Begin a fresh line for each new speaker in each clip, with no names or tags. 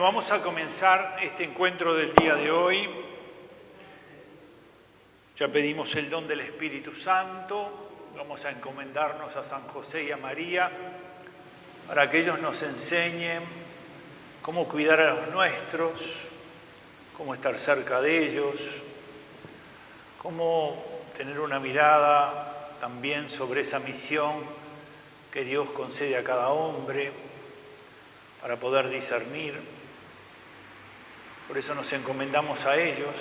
vamos a comenzar este encuentro del día de hoy. Ya pedimos el don del Espíritu Santo, vamos a encomendarnos a San José y a María para que ellos nos enseñen cómo cuidar a los nuestros, cómo estar cerca de ellos, cómo tener una mirada también sobre esa misión que Dios concede a cada hombre para poder discernir. Por eso nos encomendamos a ellos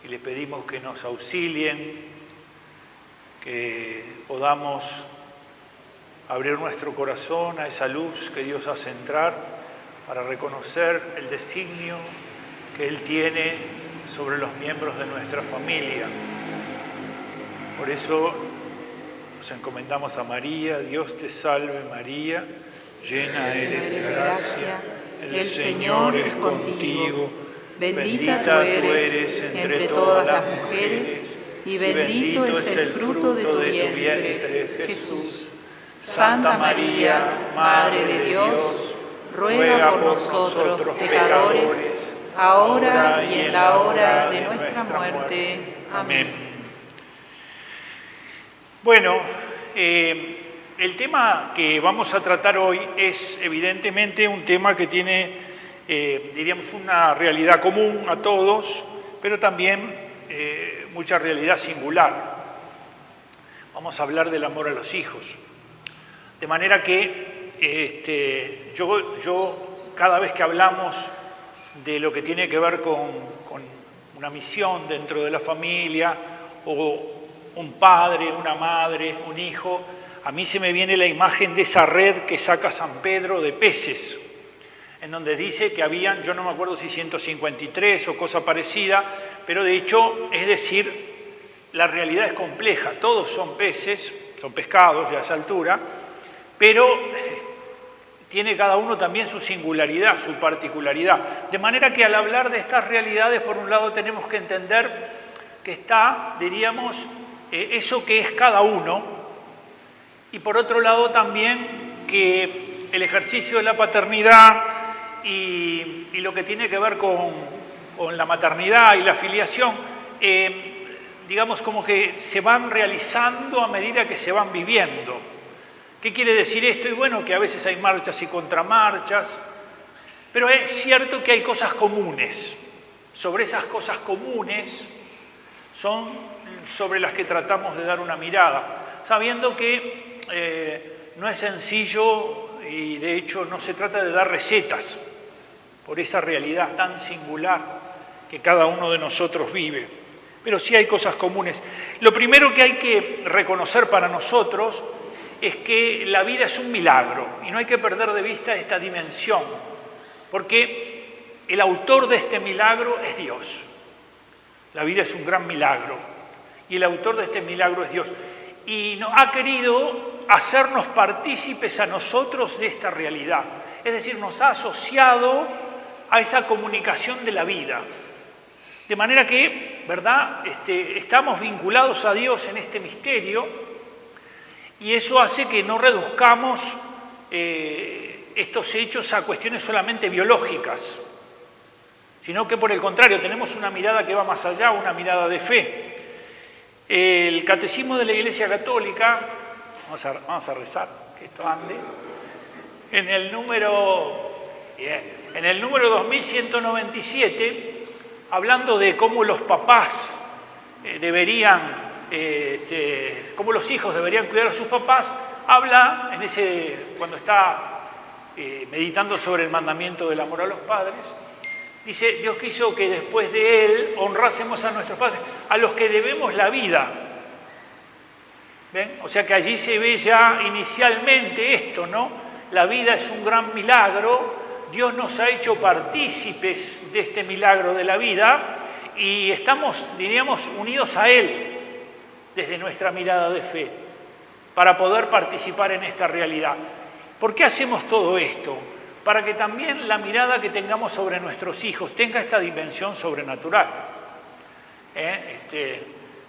y les pedimos que nos auxilien, que podamos abrir nuestro corazón a esa luz que Dios hace entrar para reconocer el designio que Él tiene sobre los miembros de nuestra familia. Por eso nos encomendamos a María. Dios te salve María, llena eres de gracia, el Señor es contigo, bendita tú eres entre todas las mujeres, y bendito es el fruto de tu vientre, Jesús. Santa María, Madre de Dios, ruega por nosotros pecadores, ahora y en la hora de nuestra muerte. Amén. Bueno, el tema que vamos a tratar hoy es evidentemente un tema que tiene, diríamos, una realidad común a todos, pero también mucha realidad singular. Vamos a hablar del amor a los hijos. De manera que yo cada vez que hablamos de lo que tiene que ver con una misión dentro de la familia, o un padre, una madre, un hijo, a mí se me viene la imagen de esa red que saca San Pedro de peces, en donde dice que habían, yo no me acuerdo si 153 o cosa parecida, pero de hecho, es decir, la realidad es compleja, todos son peces, son pescados ya a esa altura, pero tiene cada uno también su singularidad, su particularidad. De manera que al hablar de estas realidades, por un lado tenemos que entender que está, diríamos, eso que es cada uno, y por otro lado también que el ejercicio de la paternidad y lo que tiene que ver con la maternidad y la filiación, digamos como que se van realizando a medida que se van viviendo. ¿Qué quiere decir esto? Y bueno, que a veces hay marchas y contramarchas, pero es cierto que hay cosas comunes. Sobre esas cosas comunes son sobre las que tratamos de dar una mirada, sabiendo que no es sencillo y de hecho no se trata de dar recetas por esa realidad tan singular que cada uno de nosotros vive, pero sí hay cosas comunes. Lo primero que hay que reconocer para nosotros es que la vida es un milagro y no hay que perder de vista esta dimensión, porque el autor de este milagro es Dios. La vida es un gran milagro y el autor de este milagro es Dios. Y nos ha querido hacernos partícipes a nosotros de esta realidad. Es decir, nos ha asociado a esa comunicación de la vida. De manera que, ¿verdad?, estamos vinculados a Dios en este misterio y eso hace que no reduzcamos estos hechos a cuestiones solamente biológicas, sino que por el contrario tenemos una mirada que va más allá, una mirada de fe. El Catecismo de la Iglesia Católica, vamos a rezar, que esto ande, en el número 2197, hablando de cómo los papás cómo los hijos deberían cuidar a sus papás, habla, cuando está meditando sobre el mandamiento del amor a los padres, dice, Dios quiso que después de Él honrásemos a nuestros padres, a los que debemos la vida. ¿Ven? O sea que allí se ve ya inicialmente esto, ¿no? La vida es un gran milagro, Dios nos ha hecho partícipes de este milagro de la vida y estamos, diríamos, unidos a Él desde nuestra mirada de fe para poder participar en esta realidad. ¿Por qué hacemos todo esto? Para que también la mirada que tengamos sobre nuestros hijos tenga esta dimensión sobrenatural.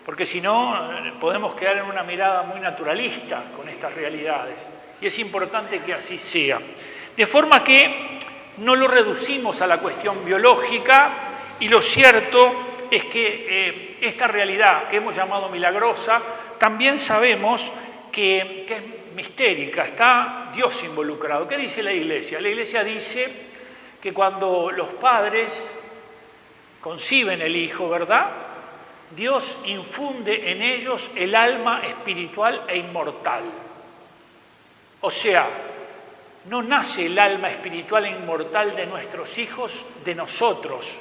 Porque si no, podemos quedar en una mirada muy naturalista con estas realidades. Y es importante que así sea. De forma que no lo reducimos a la cuestión biológica, y lo cierto es que esta realidad que hemos llamado milagrosa, también sabemos que es mistérica, está Dios involucrado. ¿Qué dice la Iglesia? La Iglesia dice que cuando los padres conciben el Hijo, ¿verdad?, Dios infunde en ellos el alma espiritual e inmortal. O sea, no nace el alma espiritual e inmortal de nuestros hijos de nosotros.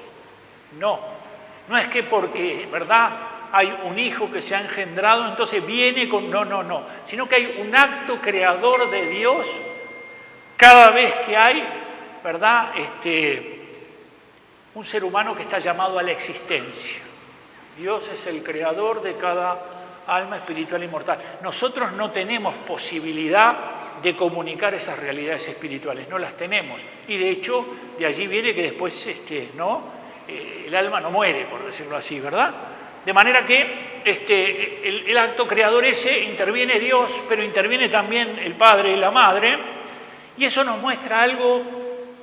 No es que porque, ¿verdad?, hay un hijo que se ha engendrado, entonces viene con... No. Sino que hay un acto creador de Dios cada vez que hay, ¿verdad?, un ser humano que está llamado a la existencia. Dios es el creador de cada alma espiritual inmortal. Nosotros no tenemos posibilidad de comunicar esas realidades espirituales, no las tenemos. Y de hecho, de allí viene que después el alma no muere, por decirlo así, ¿verdad? De manera que el acto creador ese interviene Dios, pero interviene también el Padre y la Madre, y eso nos muestra algo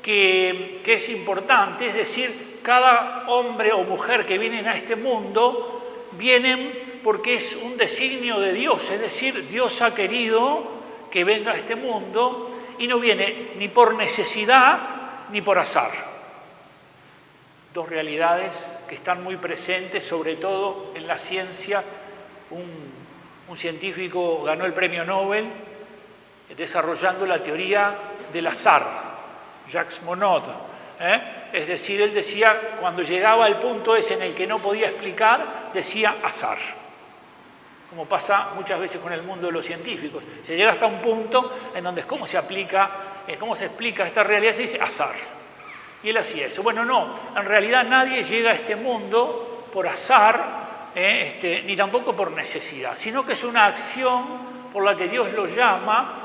que es importante, es decir, cada hombre o mujer que vienen a este mundo, vienen porque es un designio de Dios, es decir, Dios ha querido que venga a este mundo y no viene ni por necesidad ni por azar. Dos realidades que están muy presentes, sobre todo en la ciencia. Un científico ganó el premio Nobel desarrollando la teoría del azar, Jacques Monod. Es decir, él decía, cuando llegaba al punto ese en el que no podía explicar, decía azar. Como pasa muchas veces con el mundo de los científicos. Se llega hasta un punto en donde cómo se explica esta realidad, se dice azar. Y él hacía eso. Bueno, no, en realidad nadie llega a este mundo por azar, ni tampoco por necesidad, sino que es una acción por la que Dios lo llama,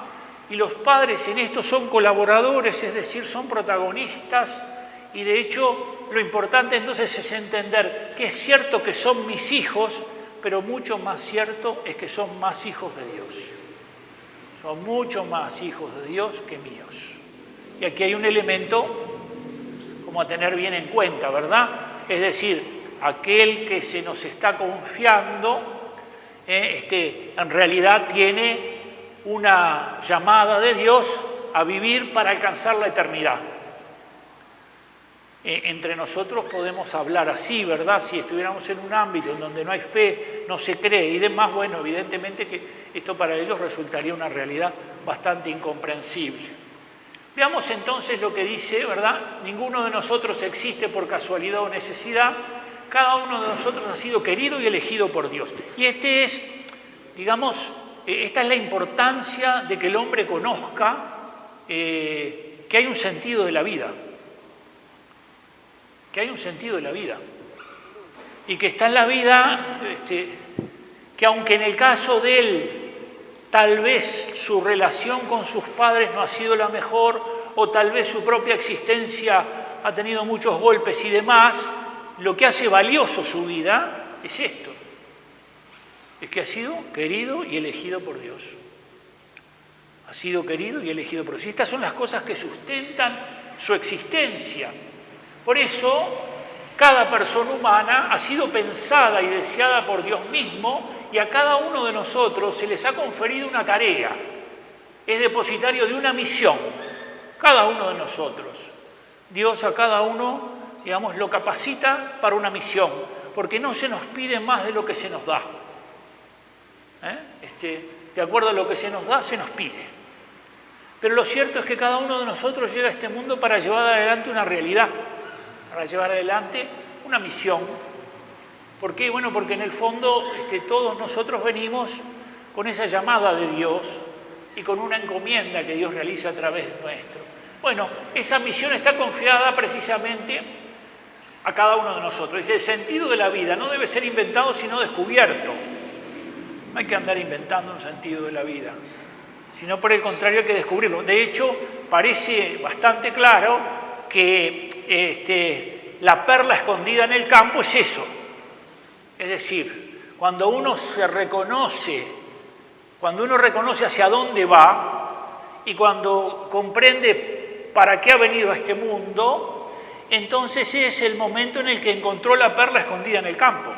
y los padres en esto son colaboradores, es decir, son protagonistas, y de hecho lo importante entonces es entender que es cierto que son mis hijos, pero mucho más cierto es que son más hijos de Dios. Son mucho más hijos de Dios que míos. Y aquí hay un elemento como a tener bien en cuenta, ¿verdad? Es decir, aquel que se nos está confiando, en realidad tiene una llamada de Dios a vivir para alcanzar la eternidad. Entre nosotros podemos hablar así, ¿verdad? Si estuviéramos en un ámbito en donde no hay fe, no se cree y demás, bueno, evidentemente que esto para ellos resultaría una realidad bastante incomprensible. Veamos entonces lo que dice, ¿verdad? Ninguno de nosotros existe por casualidad o necesidad. Cada uno de nosotros ha sido querido y elegido por Dios. Y esta es la importancia de que el hombre conozca que hay un sentido de la vida. Que hay un sentido de la vida. Y que está en la vida, que aunque en el caso de él tal vez su relación con sus padres no ha sido la mejor, o tal vez su propia existencia ha tenido muchos golpes y demás, lo que hace valioso su vida es esto. Es que ha sido querido y elegido por Dios. Ha sido querido y elegido por Dios. Y estas son las cosas que sustentan su existencia. Por eso, cada persona humana ha sido pensada y deseada por Dios mismo, y a cada uno de nosotros se les ha conferido una tarea. Es depositario de una misión, cada uno de nosotros. Dios a cada uno, lo capacita para una misión, porque no se nos pide más de lo que se nos da. De acuerdo a lo que se nos da, se nos pide. Pero lo cierto es que cada uno de nosotros llega a este mundo para llevar adelante una realidad, para llevar adelante una misión. ¿Por qué? Bueno, porque en el fondo todos nosotros venimos con esa llamada de Dios y con una encomienda que Dios realiza a través nuestro. Bueno, esa misión está confiada precisamente a cada uno de nosotros. Dice, el sentido de la vida no debe ser inventado sino descubierto. No hay que andar inventando un sentido de la vida, sino por el contrario hay que descubrirlo. De hecho, parece bastante claro que la perla escondida en el campo es eso. Es decir, cuando uno reconoce hacia dónde va y cuando comprende para qué ha venido a este mundo, entonces es el momento en el que encontró la perla escondida en el campo.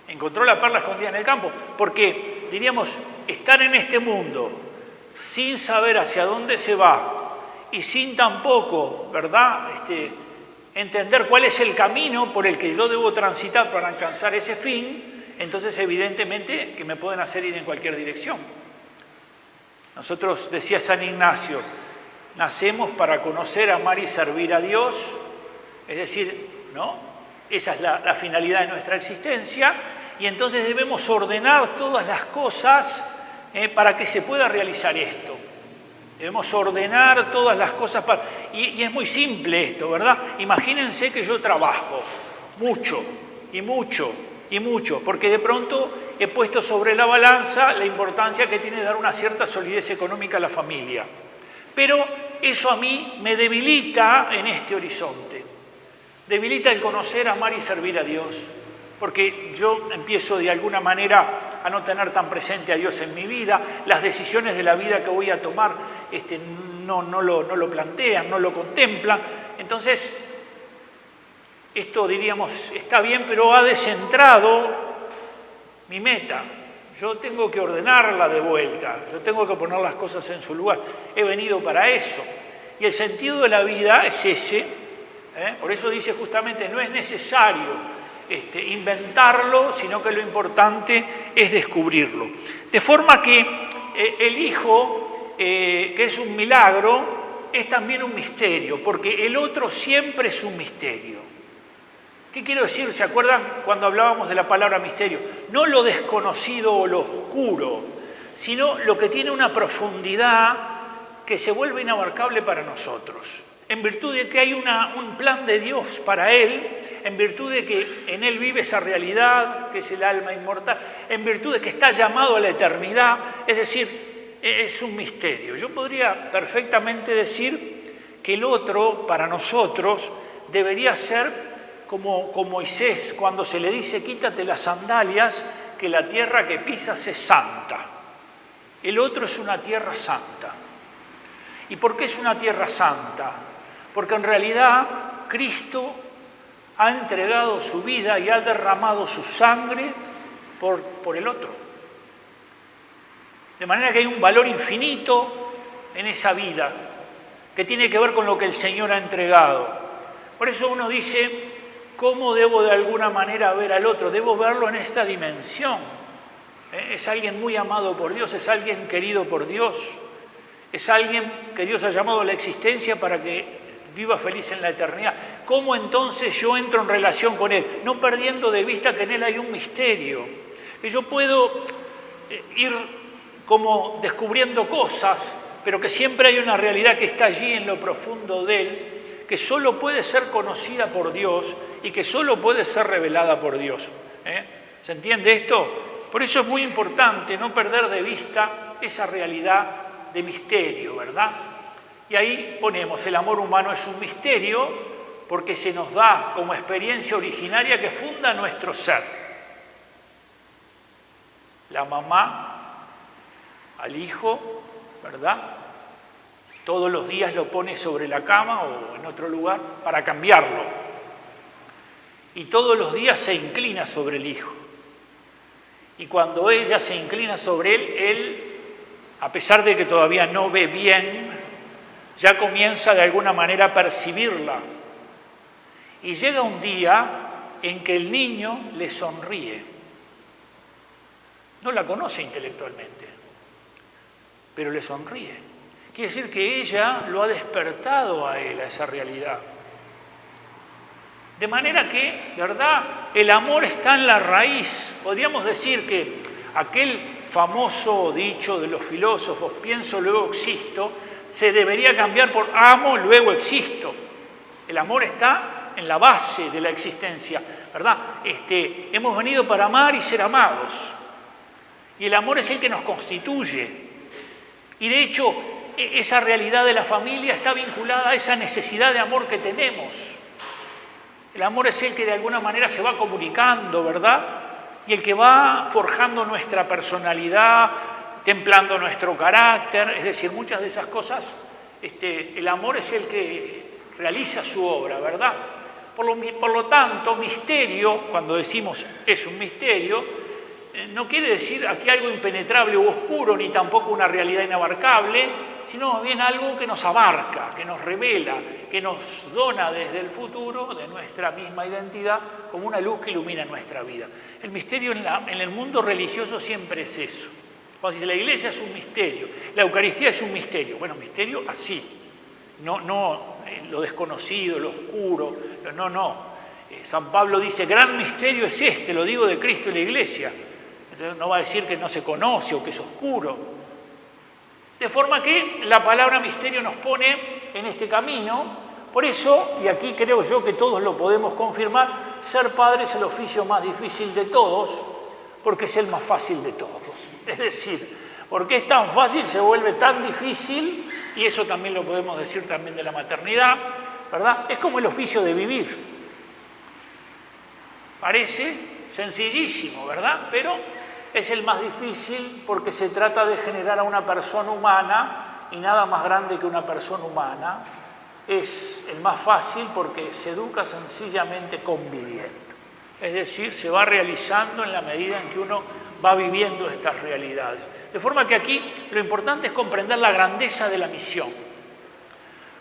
Encontró la perla escondida en el campo, porque, diríamos, estar en este mundo sin saber hacia dónde se va y sin tampoco, ¿verdad?, entender cuál es el camino por el que yo debo transitar para alcanzar ese fin, entonces evidentemente que me pueden hacer ir en cualquier dirección. Nosotros, decía San Ignacio, nacemos para conocer, amar y servir a Dios, es decir, ¿no? Esa es la finalidad de nuestra existencia, y entonces debemos ordenar todas las cosas para que se pueda realizar esto. Debemos ordenar todas las cosas y es muy simple esto, ¿verdad? Imagínense que yo trabajo mucho, porque de pronto he puesto sobre la balanza la importancia que tiene dar una cierta solidez económica a la familia. Pero eso a mí me debilita en este horizonte. Debilita el conocer, amar y servir a Dios. Porque yo empiezo de alguna manera a no tener tan presente a Dios en mi vida. Las decisiones de la vida que voy a tomar no lo plantean, no lo contemplan. Entonces, esto diríamos está bien, pero ha descentrado mi meta. Yo tengo que ordenarla de vuelta, yo tengo que poner las cosas en su lugar. He venido para eso. Y el sentido de la vida es ese. Por eso dice justamente, no es necesario inventarlo, sino que lo importante es descubrirlo. De forma que el Hijo, que es un milagro, es también un misterio, porque el otro siempre es un misterio. ¿Qué quiero decir? ¿Se acuerdan cuando hablábamos de la palabra misterio? No lo desconocido o lo oscuro, sino lo que tiene una profundidad que se vuelve inabarcable para nosotros. En virtud de que hay un plan de Dios para Él, en virtud de que en Él vive esa realidad, que es el alma inmortal, en virtud de que está llamado a la eternidad, es decir, es un misterio. Yo podría perfectamente decir que el otro, para nosotros, debería ser como Moisés, cuando se le dice, quítate las sandalias, que la tierra que pisas es santa. El otro es una tierra santa. ¿Y por qué es una tierra santa? Porque en realidad Cristo ha entregado su vida y ha derramado su sangre por el otro. De manera que hay un valor infinito en esa vida, que tiene que ver con lo que el Señor ha entregado. Por eso uno dice, ¿cómo debo de alguna manera ver al otro? Debo verlo en esta dimensión. Es alguien muy amado por Dios, es alguien querido por Dios, es alguien que Dios ha llamado a la existencia para que viva feliz en la eternidad. ¿Cómo entonces yo entro en relación con Él? No perdiendo de vista que en Él hay un misterio, que yo puedo ir como descubriendo cosas, pero que siempre hay una realidad que está allí en lo profundo de Él, que solo puede ser conocida por Dios y que solo puede ser revelada por Dios. ¿Se entiende esto? Por eso es muy importante no perder de vista esa realidad de misterio, ¿verdad? Y ahí ponemos, el amor humano es un misterio porque se nos da como experiencia originaria que funda nuestro ser. La mamá al hijo, ¿verdad? Todos los días lo pone sobre la cama o en otro lugar para cambiarlo. Y todos los días se inclina sobre el hijo. Y cuando ella se inclina sobre él, a pesar de que todavía no ve bien, ya comienza de alguna manera a percibirla. Y llega un día en que el niño le sonríe. No la conoce intelectualmente, pero le sonríe. Quiere decir que ella lo ha despertado a él, a esa realidad. De manera que, ¿verdad?, el amor está en la raíz. Podríamos decir que aquel famoso dicho de los filósofos, pienso, luego existo, se debería cambiar por amo, luego existo. El amor está en la base de la existencia, ¿verdad? Hemos venido para amar y ser amados. Y el amor es el que nos constituye. Y de hecho, esa realidad de la familia está vinculada a esa necesidad de amor que tenemos. El amor es el que de alguna manera se va comunicando, ¿verdad? Y el que va forjando nuestra personalidad, templando nuestro carácter, es decir, muchas de esas cosas el amor es el que realiza su obra, ¿verdad? Por lo tanto, misterio, cuando decimos es un misterio, no quiere decir aquí algo impenetrable u oscuro, ni tampoco una realidad inabarcable, sino más bien algo que nos abarca, que nos revela, que nos dona desde el futuro de nuestra misma identidad como una luz que ilumina nuestra vida. El misterio en el mundo religioso siempre es eso. Cuando dice la iglesia es un misterio, la Eucaristía es un misterio. Bueno, misterio así, no lo desconocido, lo oscuro, no. San Pablo dice, gran misterio es este, lo digo de Cristo y la iglesia. Entonces no va a decir que no se conoce o que es oscuro. De forma que la palabra misterio nos pone en este camino. Por eso, y aquí creo yo que todos lo podemos confirmar, ser padre es el oficio más difícil de todos, porque es el más fácil de todos. Es decir, porque es tan fácil, se vuelve tan difícil, y eso también lo podemos decir también de la maternidad, ¿verdad? Es como el oficio de vivir. Parece sencillísimo, ¿verdad? Pero es el más difícil porque se trata de generar a una persona humana, y nada más grande que una persona humana. Es el más fácil porque se educa sencillamente conviviendo. Es decir, se va realizando en la medida en que uno va viviendo estas realidades. De forma que aquí lo importante es comprender la grandeza de la misión.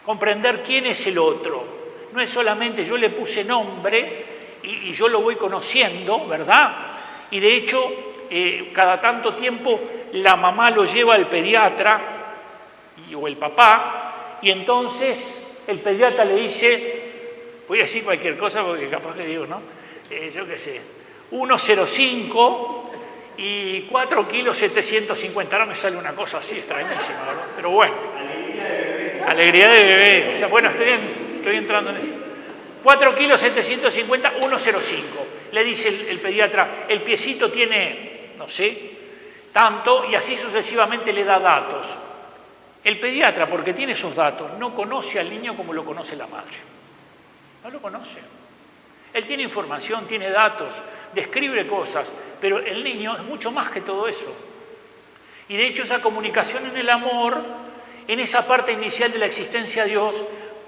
Comprender quién es el otro. No es solamente yo le puse nombre y yo lo voy conociendo, ¿verdad? Y de hecho, cada tanto tiempo la mamá lo lleva al pediatra o el papá, y entonces el pediatra le dice, voy a decir cualquier cosa porque capaz que digo, ¿no? Yo qué sé, 1,05 y 4 kilos 750. Ahora me sale una cosa así extrañísima, ¿verdad? Pero bueno. Alegría de bebé. O sea, bueno, estoy entrando en eso. 4 kilos 750, 1,05. Le dice el pediatra, el piecito tiene, no sé, tanto, y así sucesivamente le da datos. El pediatra, porque tiene esos datos, no conoce al niño como lo conoce la madre. No lo conoce. Él tiene información, tiene datos, describe cosas, pero el niño es mucho más que todo eso. Y de hecho esa comunicación en el amor, en esa parte inicial de la existencia de Dios,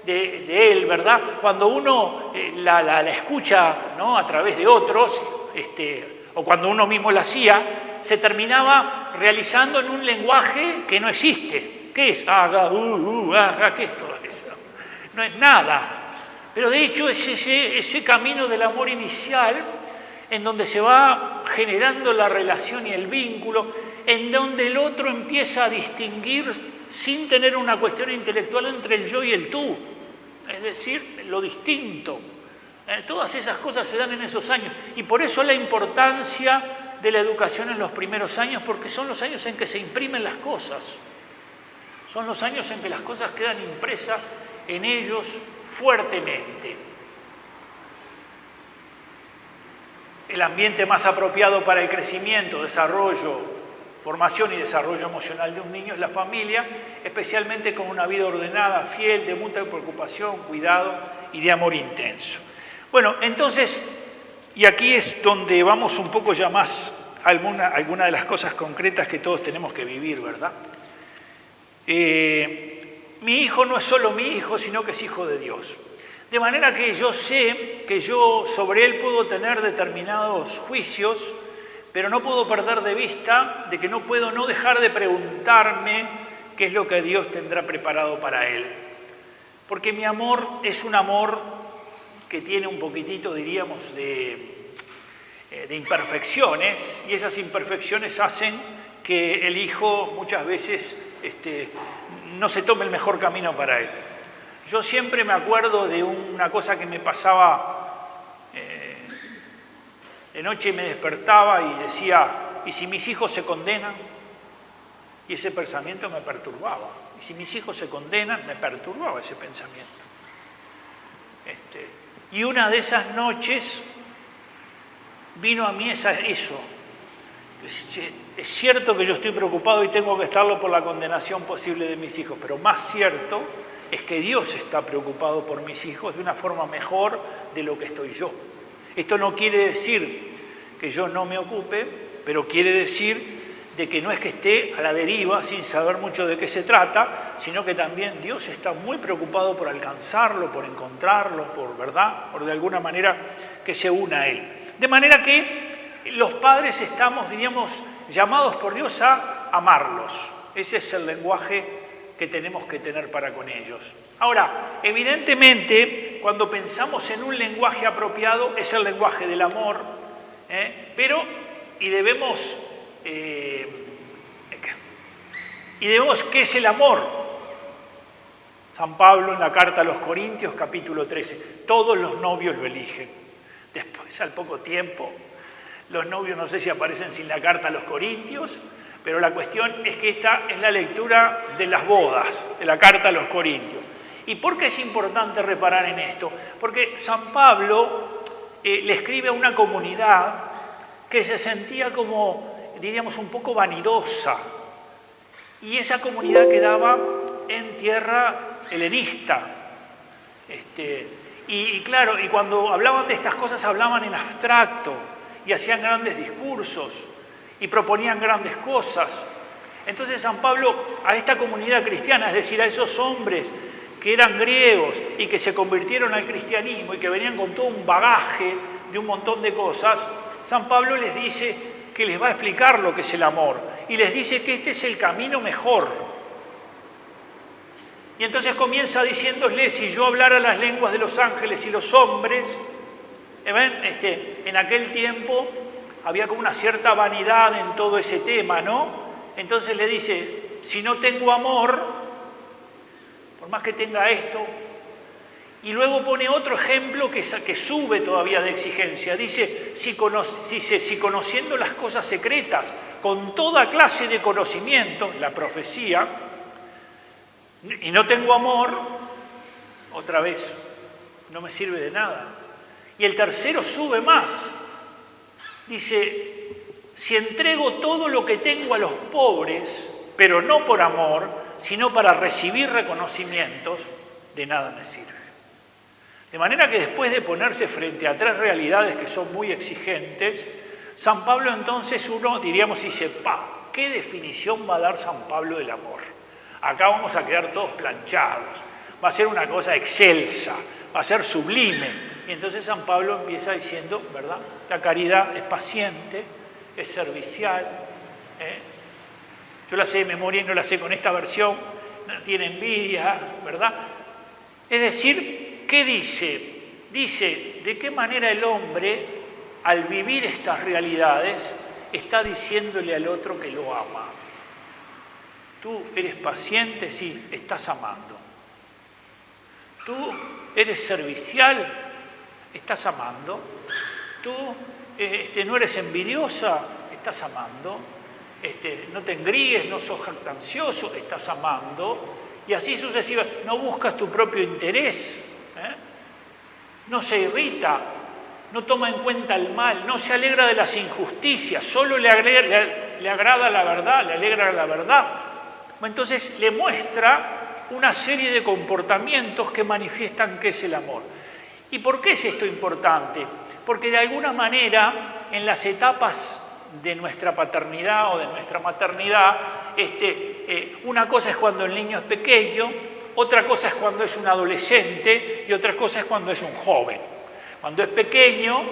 de Él, ¿verdad? Cuando uno la escucha, ¿no?, a través de otros, o cuando uno mismo la hacía, se terminaba realizando en un lenguaje que no existe. ¿Qué es? ¿Qué es todo eso? No es nada. Pero de hecho es ese camino del amor inicial en donde se va generando la relación y el vínculo, en donde el otro empieza a distinguir sin tener una cuestión intelectual entre el yo y el tú. Es decir, lo distinto. Todas esas cosas se dan en esos años. Y por eso la importancia de la educación en los primeros años, porque son los años en que se imprimen las cosas. Son los años en que las cosas quedan impresas en ellos fuertemente. El ambiente más apropiado para el crecimiento, desarrollo, formación y desarrollo emocional de un niño es la familia, especialmente con una vida ordenada, fiel, de mutua preocupación, cuidado y de amor intenso. Bueno, entonces, y aquí es donde vamos un poco ya más a alguna de las cosas concretas que todos tenemos que vivir, ¿verdad? Mi hijo no es solo mi hijo, sino que es hijo de Dios. De manera que yo sé que yo sobre él puedo tener determinados juicios, pero no puedo perder de vista de que no puedo no dejar de preguntarme qué es lo que Dios tendrá preparado para él. Porque mi amor es un amor que tiene un poquitito, diríamos, de imperfecciones, y esas imperfecciones hacen que el hijo muchas veces no se tome el mejor camino para él. Yo siempre me acuerdo de una cosa que me pasaba de noche, me despertaba y decía, ¿y si mis hijos se condenan? Y ese pensamiento me perturbaba. Y si mis hijos se condenan, me perturbaba ese pensamiento. Y una de esas noches vino a mí eso. Es cierto que yo estoy preocupado y tengo que estarlo por la condenación posible de mis hijos, pero más cierto es que Dios está preocupado por mis hijos de una forma mejor de lo que estoy yo. Esto no quiere decir que yo no me ocupe, pero quiere decir de que no es que esté a la deriva sin saber mucho de qué se trata, sino que también Dios está muy preocupado por alcanzarlo, por encontrarlo, por verdad, por de alguna manera que se una a Él. De manera que los padres estamos, diríamos, llamados por Dios a amarlos. Ese es el lenguaje que tenemos que tener para con ellos. Ahora, evidentemente, cuando pensamos en un lenguaje apropiado, es el lenguaje del amor, y debemos, ¿qué es el amor? San Pablo en la carta a los Corintios, capítulo 13, todos los novios lo eligen. Después, al poco tiempo, los novios no sé si aparecen sin la carta a los Corintios, pero la cuestión es que esta es la lectura de las bodas, de la carta a los Corintios. ¿Y por qué es importante reparar en esto? Porque San Pablo le escribe a una comunidad que se sentía como, diríamos, un poco vanidosa. Y esa comunidad quedaba en tierra helenista. Y claro, y cuando hablaban de estas cosas hablaban en abstracto y hacían grandes discursos y proponían grandes cosas. Entonces San Pablo a esta comunidad cristiana, es decir, a esos hombres que eran griegos y que se convirtieron al cristianismo y que venían con todo un bagaje de un montón de cosas, San Pablo les dice que les va a explicar lo que es el amor y les dice que este es el camino mejor. Y entonces comienza diciéndoles, si yo hablara las lenguas de los ángeles y los hombres, en aquel tiempo había como una cierta vanidad en todo ese tema, ¿no? Entonces le dice, si no tengo amor, por más que tenga esto, y luego pone otro ejemplo que sube todavía de exigencia. Dice, si conociendo las cosas secretas, con toda clase de conocimiento, la profecía, y no tengo amor, otra vez, no me sirve de nada. Y el tercero sube más. Dice, si entrego todo lo que tengo a los pobres, pero no por amor, sino para recibir reconocimientos, de nada me sirve. De manera que después de ponerse frente a tres realidades que son muy exigentes, San Pablo entonces dice, ¿qué definición va a dar San Pablo del amor? Acá vamos a quedar todos planchados, va a ser una cosa excelsa, va a ser sublime. Y entonces San Pablo empieza diciendo, ¿verdad? La caridad es paciente, es servicial, Yo la sé de memoria y no la sé con esta versión, no tiene envidia, ¿verdad? Es decir, ¿qué dice? Dice de qué manera el hombre, al vivir estas realidades, está diciéndole al otro que lo ama. Tú eres paciente, sí, estás amando. Tú eres servicial, estás amando. Tú no eres envidiosa, estás amando. No te engríes, no sos jactancioso, estás amando. Y así sucesivamente. No buscas tu propio interés, no se irrita, no toma en cuenta el mal, no se alegra de las injusticias, solo le agrada la verdad, le alegra la verdad. Entonces le muestra una serie de comportamientos que manifiestan qué es el amor. ¿Y por qué es esto importante? Porque de alguna manera en las etapas de nuestra paternidad o de nuestra maternidad, una cosa es cuando el niño es pequeño, otra cosa es cuando es un adolescente y otra cosa es cuando es un joven. Cuando es pequeño,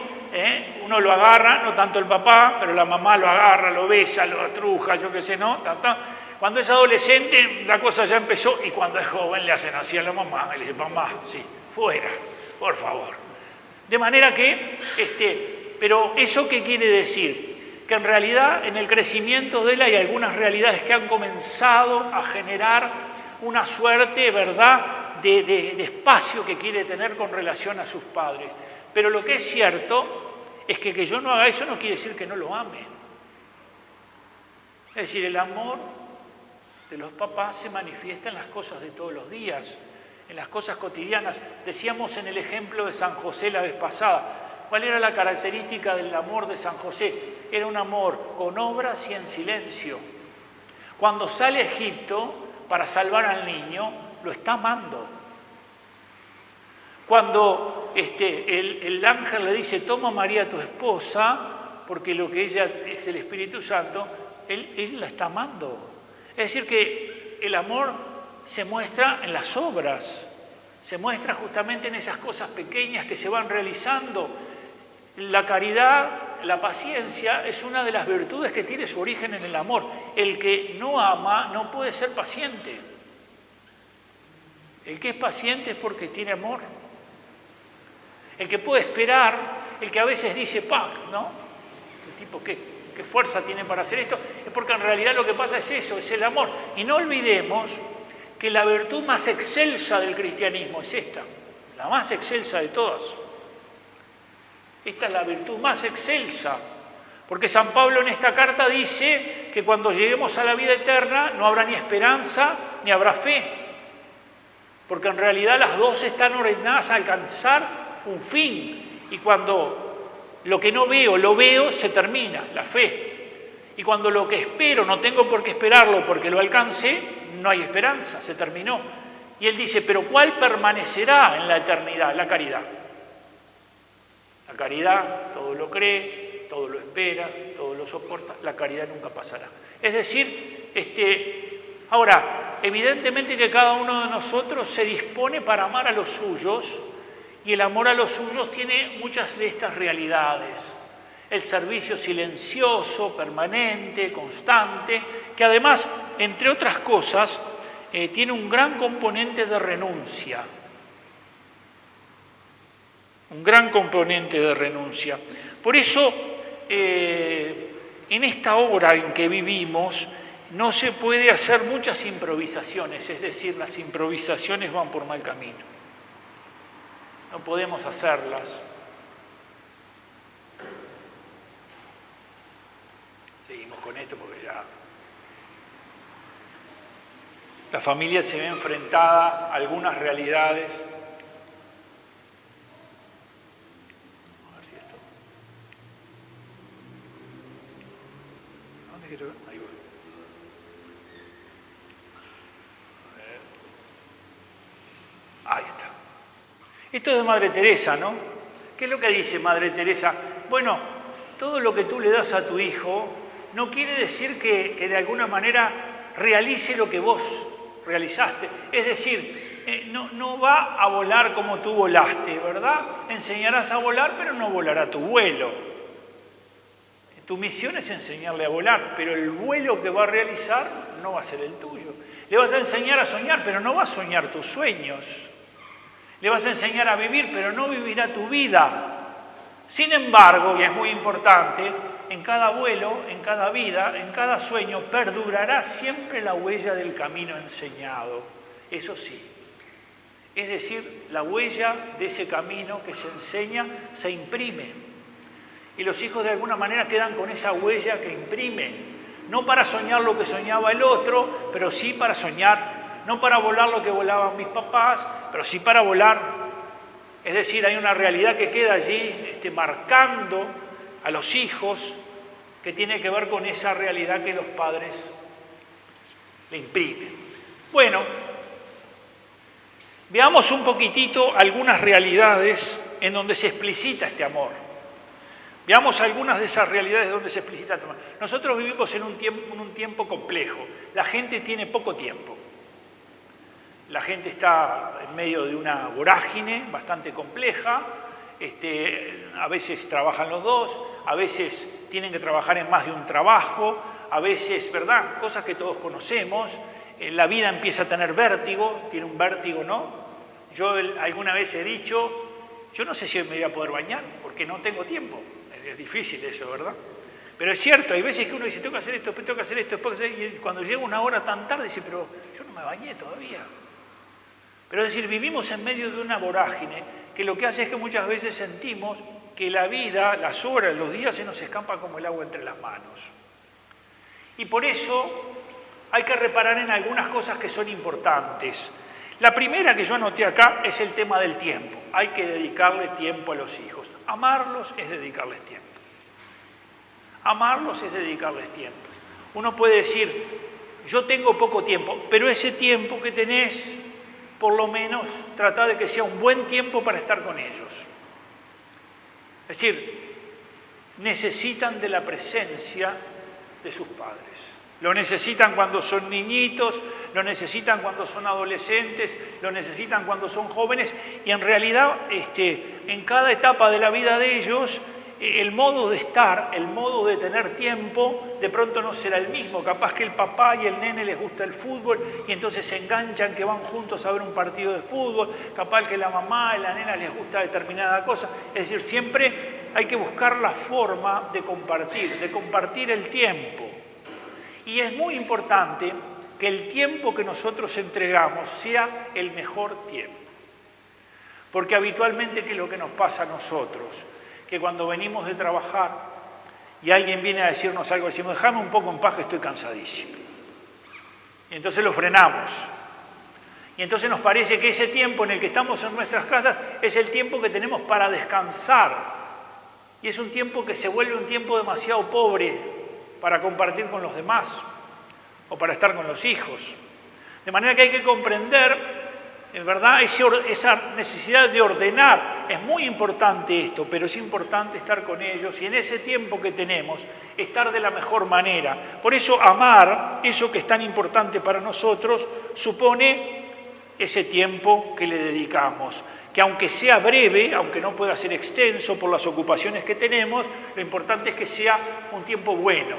uno lo agarra, no tanto el papá, pero la mamá lo agarra, lo besa, lo atruja, yo qué sé, ¿no? Cuando es adolescente, la cosa ya empezó, y cuando es joven le hacen así a la mamá, y le dicen, mamá, sí, fuera, por favor. De manera que, pero ¿eso qué quiere decir? Que en realidad en el crecimiento de él hay algunas realidades que han comenzado a generar una suerte, ¿verdad?, de espacio que quiere tener con relación a sus padres. Pero lo que es cierto es que yo no haga eso no quiere decir que no lo ame. Es decir, el amor de los papás se manifiesta en las cosas de todos los días, en las cosas cotidianas. Decíamos en el ejemplo de San José la vez pasada, ¿cuál era la característica del amor de San José? Era un amor con obras y en silencio. Cuando sale a Egipto para salvar al niño, lo está amando. Cuando el ángel le dice, toma María tu esposa, porque lo que ella es el Espíritu Santo, Él la está amando. Es decir, que el amor se muestra en las obras, se muestra justamente en esas cosas pequeñas que se van realizando. La caridad, la paciencia, es una de las virtudes que tiene su origen en el amor. El que no ama no puede ser paciente. El que es paciente es porque tiene amor. El que puede esperar, el que a veces dice, ¿no? ¿Este tipo qué fuerza tiene para hacer esto? Es porque en realidad lo que pasa es eso, es el amor. Y no olvidemos que la virtud más excelsa del cristianismo es esta, la más excelsa de todas. Esta es la virtud más excelsa, porque San Pablo en esta carta dice que cuando lleguemos a la vida eterna no habrá ni esperanza ni habrá fe, porque en realidad las dos están ordenadas a alcanzar un fin, y cuando lo que no veo lo veo, se termina la fe, y cuando lo que espero no tengo por qué esperarlo porque lo alcancé, no hay esperanza, se terminó. Y él dice, pero ¿cuál permanecerá en la eternidad? La caridad. La caridad todo lo cree, todo lo espera, todo lo soporta, la caridad nunca pasará. Es decir, ahora, evidentemente que cada uno de nosotros se dispone para amar a los suyos, y el amor a los suyos tiene muchas de estas realidades. El servicio silencioso, permanente, constante, que además, entre otras cosas, tiene un gran componente de renuncia. Un gran componente de renuncia. Por eso, en esta hora en que vivimos, no se puede hacer muchas improvisaciones, es decir, las improvisaciones van por mal camino. No podemos hacerlas. Seguimos con esto porque ya la familia se ve enfrentada a algunas realidades. A ver si esto. ¿Dónde quiero ver? Ahí voy. A ver. Ahí está. Esto es de Madre Teresa, ¿no? ¿Qué es lo que dice Madre Teresa? Bueno, todo lo que tú le das a tu hijo no quiere decir que de alguna manera realice lo que vos realizaste. Es decir, no va a volar como tú volaste, ¿verdad? Enseñarás a volar, pero no volará tu vuelo. Tu misión es enseñarle a volar, pero el vuelo que va a realizar no va a ser el tuyo. Le vas a enseñar a soñar, pero no va a soñar tus sueños. Le vas a enseñar a vivir, pero no vivirá tu vida. Sin embargo, y es muy importante, en cada vuelo, en cada vida, en cada sueño, perdurará siempre la huella del camino enseñado. Eso sí. Es decir, la huella de ese camino que se enseña se imprime. Y los hijos de alguna manera quedan con esa huella que imprime. No para soñar lo que soñaba el otro, pero sí para soñar. No para volar lo que volaban mis papás, pero sí para volar. Es decir, hay una realidad que queda allí marcando a los hijos, que tiene que ver con esa realidad que los padres le imprimen. Bueno, veamos un poquitito algunas realidades en donde se explicita este amor. Veamos algunas de esas realidades donde se explicita este amor. Nosotros vivimos en un tiempo complejo. La gente tiene poco tiempo. La gente está en medio de una vorágine bastante compleja. A veces trabajan los dos, a veces tienen que trabajar en más de un trabajo, a veces, ¿verdad? Cosas que todos conocemos. La vida empieza a tener vértigo, tiene un vértigo, ¿no? Yo alguna vez he dicho, yo no sé si me voy a poder bañar, porque no tengo tiempo. Es difícil eso, ¿verdad? Pero es cierto, hay veces que uno dice, tengo que hacer esto, después tengo que hacer esto, después tengo que hacer esto, y cuando llega una hora tan tarde dice, pero yo no me bañé todavía. Pero es decir, vivimos en medio de una vorágine que lo que hace es que muchas veces sentimos que la vida, las horas, los días se nos escapan como el agua entre las manos. Y por eso hay que reparar en algunas cosas que son importantes. La primera que yo anoté acá es el tema del tiempo. Hay que dedicarle tiempo a los hijos. Amarlos es dedicarles tiempo. Amarlos es dedicarles tiempo. Uno puede decir, yo tengo poco tiempo, pero ese tiempo que tenés, por lo menos trata de que sea un buen tiempo para estar con ellos. Es decir, necesitan de la presencia de sus padres. Lo necesitan cuando son niñitos, lo necesitan cuando son adolescentes, lo necesitan cuando son jóvenes y en realidad en cada etapa de la vida de ellos el modo de estar, el modo de tener tiempo de pronto no será el mismo. Capaz que el papá y el nene les gusta el fútbol y entonces se enganchan que van juntos a ver un partido de fútbol. Capaz que la mamá y la nena les gusta determinada cosa. Es decir, siempre hay que buscar la forma de compartir el tiempo. Y es muy importante que el tiempo que nosotros entregamos sea el mejor tiempo. Porque habitualmente, ¿qué es lo que nos pasa a nosotros? Que cuando venimos de trabajar y alguien viene a decirnos algo, decimos, déjame un poco en paz que estoy cansadísimo. Y entonces lo frenamos. Y entonces nos parece que ese tiempo en el que estamos en nuestras casas es el tiempo que tenemos para descansar. Y es un tiempo que se vuelve un tiempo demasiado pobre para compartir con los demás o para estar con los hijos. De manera que hay que comprender, en verdad, esa necesidad de ordenar. Es muy importante esto, pero es importante estar con ellos y en ese tiempo que tenemos, estar de la mejor manera. Por eso amar, eso que es tan importante para nosotros, supone ese tiempo que le dedicamos. Que aunque sea breve, aunque no pueda ser extenso por las ocupaciones que tenemos, lo importante es que sea un tiempo bueno,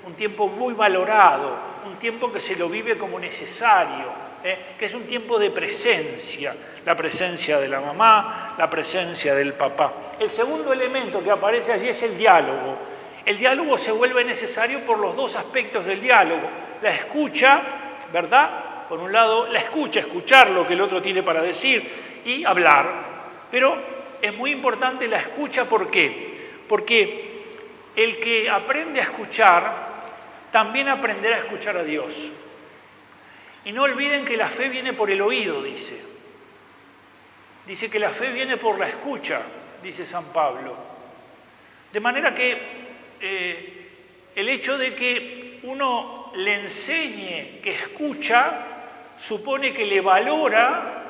un tiempo muy valorado, un tiempo que se lo vive como necesario. Que es un tiempo de presencia, la presencia de la mamá, la presencia del papá. El segundo elemento que aparece allí es el diálogo. El diálogo se vuelve necesario por los dos aspectos del diálogo. La escucha, ¿verdad? Por un lado, la escucha, escuchar lo que el otro tiene para decir y hablar. Pero es muy importante la escucha, ¿por qué? Porque el que aprende a escuchar, también aprenderá a escuchar a Dios. Y no olviden que la fe viene por el oído, dice. Dice que la fe viene por la escucha, dice San Pablo. De manera que el hecho de que uno le enseñe que escucha, supone que le valora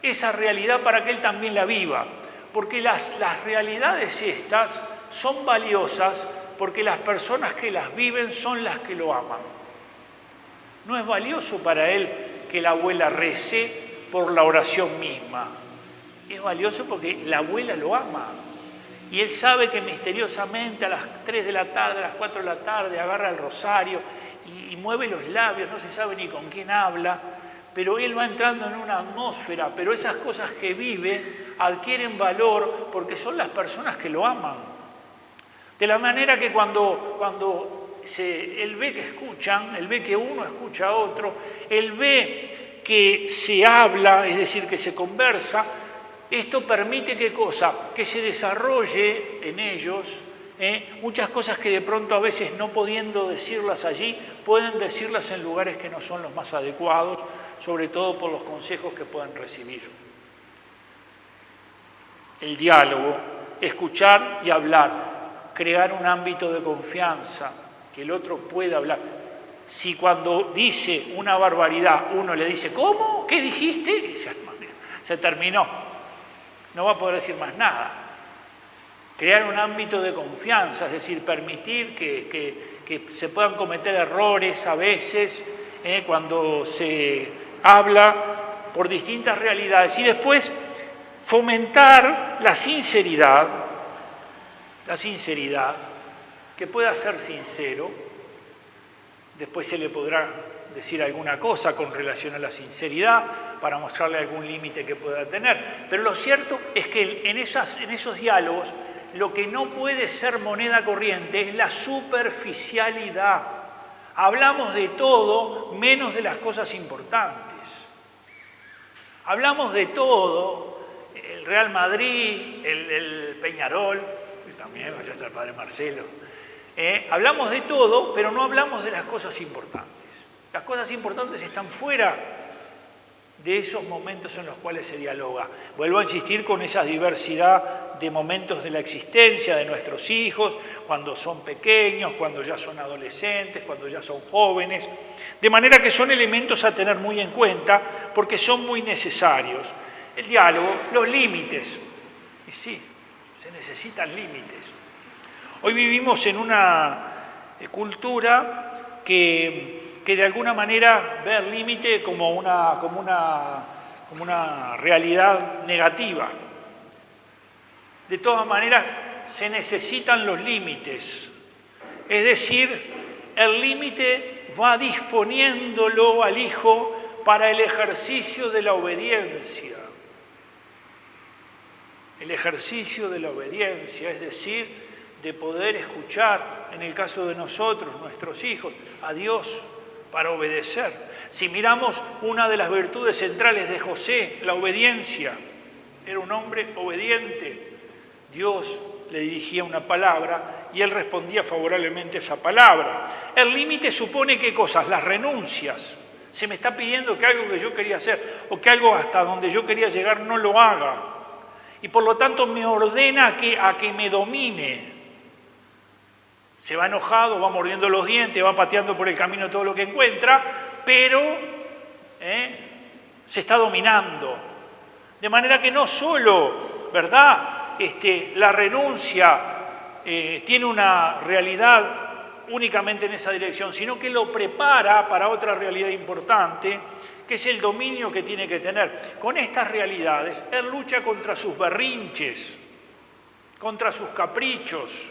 esa realidad para que él también la viva. Porque las realidades estas son valiosas porque las personas que las viven son las que lo aman. No es valioso para él que la abuela rece por la oración misma. Es valioso porque la abuela lo ama. Y él sabe que misteriosamente a las 3 de la tarde, a las 4 de la tarde, agarra el rosario y mueve los labios, no se sabe ni con quién habla, pero él va entrando en una atmósfera, pero esas cosas que vive adquieren valor porque son las personas que lo aman. De la manera que cuando él ve que escuchan, él ve que uno escucha a otro, él ve que se habla, es decir, que se conversa, esto permite ¿qué cosa? Que se desarrolle en ellos muchas cosas que de pronto a veces no pudiendo decirlas allí, pueden decirlas en lugares que no son los más adecuados, sobre todo por los consejos que puedan recibir. El diálogo, escuchar y hablar, crear un ámbito de confianza, que el otro pueda hablar. Si cuando dice una barbaridad uno le dice, ¿cómo? ¿Qué dijiste? Y se terminó. No va a poder decir más nada. Crear un ámbito de confianza, es decir, permitir que se puedan cometer errores a veces cuando se habla por distintas realidades. Y después fomentar la sinceridad, que pueda ser sincero. Después se le podrá decir alguna cosa con relación a la sinceridad para mostrarle algún límite que pueda tener. Pero lo cierto es que en esos diálogos lo que no puede ser moneda corriente es la superficialidad. Hablamos de todo menos de las cosas importantes. Hablamos de todo, el Real Madrid, el Peñarol, también vaya a estar el padre Marcelo. Hablamos de todo, pero no hablamos de las cosas importantes. Las cosas importantes están fuera de esos momentos en los cuales se dialoga. Vuelvo a insistir con esa diversidad de momentos de la existencia de nuestros hijos, cuando son pequeños, cuando ya son adolescentes, cuando ya son jóvenes. De manera que son elementos a tener muy en cuenta porque son muy necesarios. El diálogo, los límites. Y sí, se necesitan límites. Hoy vivimos en una cultura que de alguna manera ve el límite como una realidad negativa. De todas maneras, se necesitan los límites. Es decir, el límite va disponiéndolo al hijo para el ejercicio de la obediencia. El ejercicio de la obediencia, es decir, de poder escuchar, en el caso de nosotros, nuestros hijos, a Dios para obedecer. Si miramos una de las virtudes centrales de José, la obediencia, era un hombre obediente. Dios le dirigía una palabra y él respondía favorablemente a esa palabra. El límite supone ¿qué cosas? Las renuncias. Se me está pidiendo que algo que yo quería hacer o que algo hasta donde yo quería llegar no lo haga. Y por lo tanto me ordena a que me domine. Se va enojado, va mordiendo los dientes, va pateando por el camino todo lo que encuentra, pero se está dominando. De manera que no solo, ¿verdad?, la renuncia tiene una realidad únicamente en esa dirección, sino que lo prepara para otra realidad importante, que es el dominio que tiene que tener. Con estas realidades, él lucha contra sus berrinches, contra sus caprichos,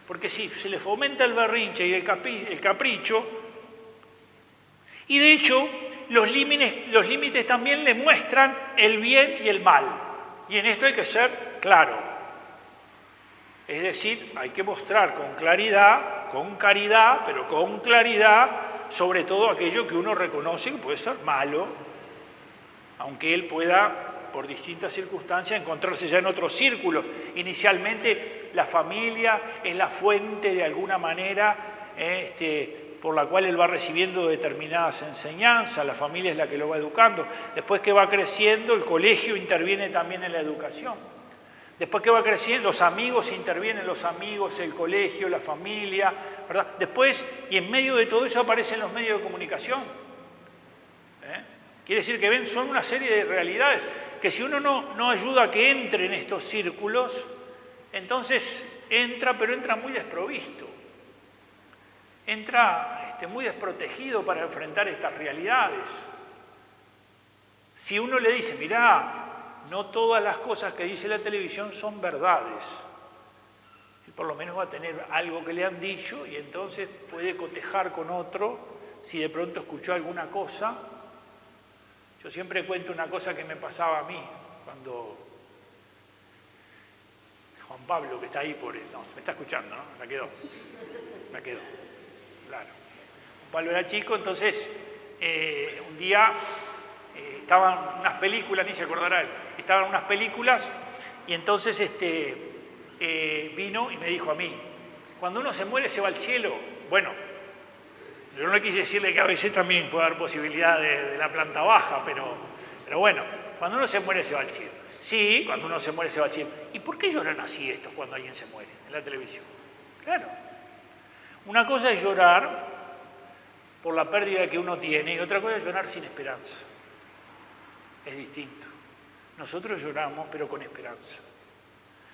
porque si se le fomenta el berrinche y el capricho, y de hecho los límites también le muestran el bien y el mal. Y en esto hay que ser claro. Es decir, hay que mostrar con claridad, con caridad, pero con claridad, sobre todo aquello que uno reconoce que puede ser malo, aunque él pueda, por distintas circunstancias, encontrarse ya en otros círculos. Inicialmente, la familia es la fuente, de alguna manera, por la cual él va recibiendo determinadas enseñanzas, la familia es la que lo va educando. Después que va creciendo, el colegio interviene también en la educación. Después que va creciendo, los amigos intervienen, los amigos, el colegio, la familia, ¿verdad? Después, y en medio de todo eso aparecen los medios de comunicación. Quiere decir que son una serie de realidades que si uno no ayuda a que entre en estos círculos, entonces entra, pero entra muy desprovisto. Entra muy desprotegido para enfrentar estas realidades. Si uno le dice, mirá, no todas las cosas que dice la televisión son verdades, él por lo menos va a tener algo que le han dicho y entonces puede cotejar con otro si de pronto escuchó alguna cosa. Yo siempre cuento una cosa que me pasaba a mí cuando Juan Pablo, que está ahí no, se me está escuchando, ¿no? La quedó. Claro. Pablo era chico, entonces un día estaban unas películas, ni se acordará él, estaban unas películas y entonces vino y me dijo a mí, cuando uno se muere se va al cielo. Bueno, yo no le quise decirle que a veces también puede haber posibilidad de la planta baja, pero bueno, cuando uno se muere se va al cielo. Sí, cuando uno se muere se va al cielo. ¿Y por qué lloran así estos cuando alguien se muere en la televisión? Claro. Una cosa es llorar por la pérdida que uno tiene y otra cosa es llorar sin esperanza. Es distinto. Nosotros lloramos, pero con esperanza.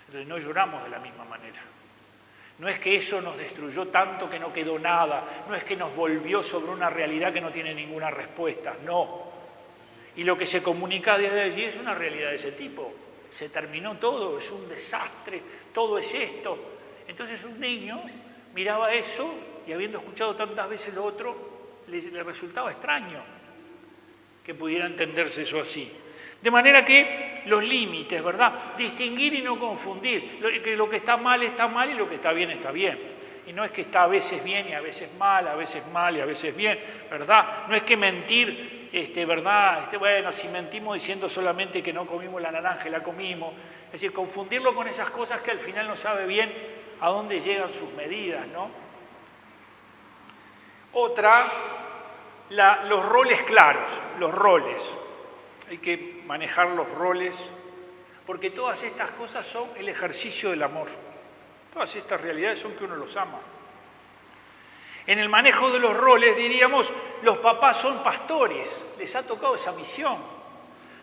Entonces no lloramos de la misma manera. No es que eso nos destruyó tanto que no quedó nada, no es que nos volvió sobre una realidad que no tiene ninguna respuesta, no. Y lo que se comunica desde allí es una realidad de ese tipo. Se terminó todo, es un desastre, todo es esto. Entonces un niño miraba eso y habiendo escuchado tantas veces lo otro, le resultaba extraño que pudiera entenderse eso así. De manera que los límites, ¿verdad? Distinguir y no confundir. Que lo que está mal y lo que está bien está bien. Y no es que está a veces bien y a veces mal, a veces mal y a veces bien, ¿verdad? No es que mentir, ¿verdad? Bueno, si mentimos diciendo solamente que no comimos la naranja y la comimos. Es decir, confundirlo con esas cosas que al final no sabe bien a dónde llegan sus medidas, ¿no? Otra, los roles claros, los roles. Hay que manejar los roles, porque todas estas cosas son el ejercicio del amor. Todas estas realidades son que uno los ama. En el manejo de los roles, diríamos, los papás son pastores, les ha tocado esa misión.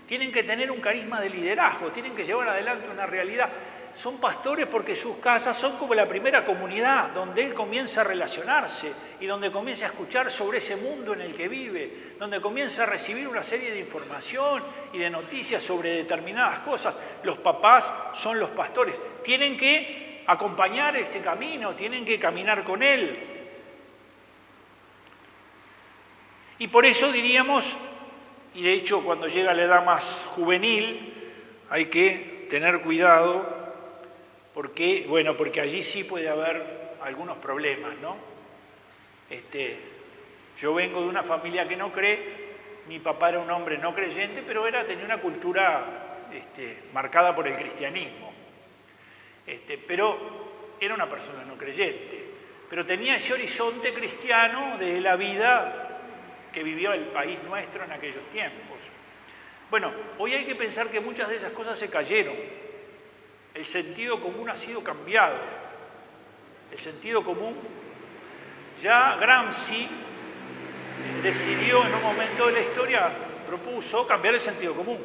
Tienen que tener un carisma de liderazgo, tienen que llevar adelante una realidad. son pastores porque sus casas son como la primera comunidad donde él comienza a relacionarse y donde comienza a escuchar sobre ese mundo en el que vive, donde comienza a recibir una serie de información y de noticias sobre determinadas cosas. Los papás son los pastores. Tienen que acompañar este camino, tienen que caminar con él. Y por eso diríamos, y de hecho cuando llega la edad más juvenil, hay que tener cuidado porque, bueno, porque allí sí puede haber algunos problemas, ¿no? Yo vengo de una familia que no cree, mi papá era un hombre no creyente, pero tenía una cultura marcada por el cristianismo. Pero era una persona no creyente, pero tenía ese horizonte cristiano de la vida que vivió el país nuestro en aquellos tiempos. Bueno, hoy hay que pensar que muchas de esas cosas se cayeron. El sentido común ha sido cambiado. El sentido común, ya Gramsci decidió en un momento de la historia, propuso cambiar el sentido común.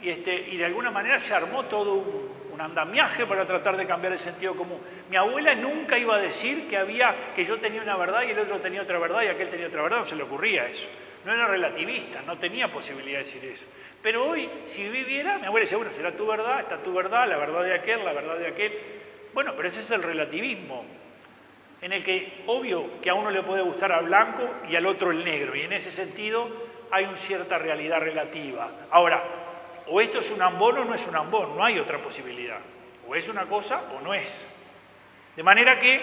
Y de alguna manera se armó todo un andamiaje para tratar de cambiar el sentido común. Mi abuela nunca iba a decir que yo tenía una verdad y el otro tenía otra verdad y aquel tenía otra verdad, no se le ocurría eso. No era relativista, no tenía posibilidad de decir eso. Pero hoy, si viviera, mi abuela decía, bueno, será tu verdad, está tu verdad, la verdad de aquel, la verdad de aquel. Bueno, pero ese es el relativismo, en el que, obvio, que a uno le puede gustar al blanco y al otro el negro, y en ese sentido hay una cierta realidad relativa. Ahora, o esto es un ambón o no es un ambón, no hay otra posibilidad. O es una cosa o no es. De manera que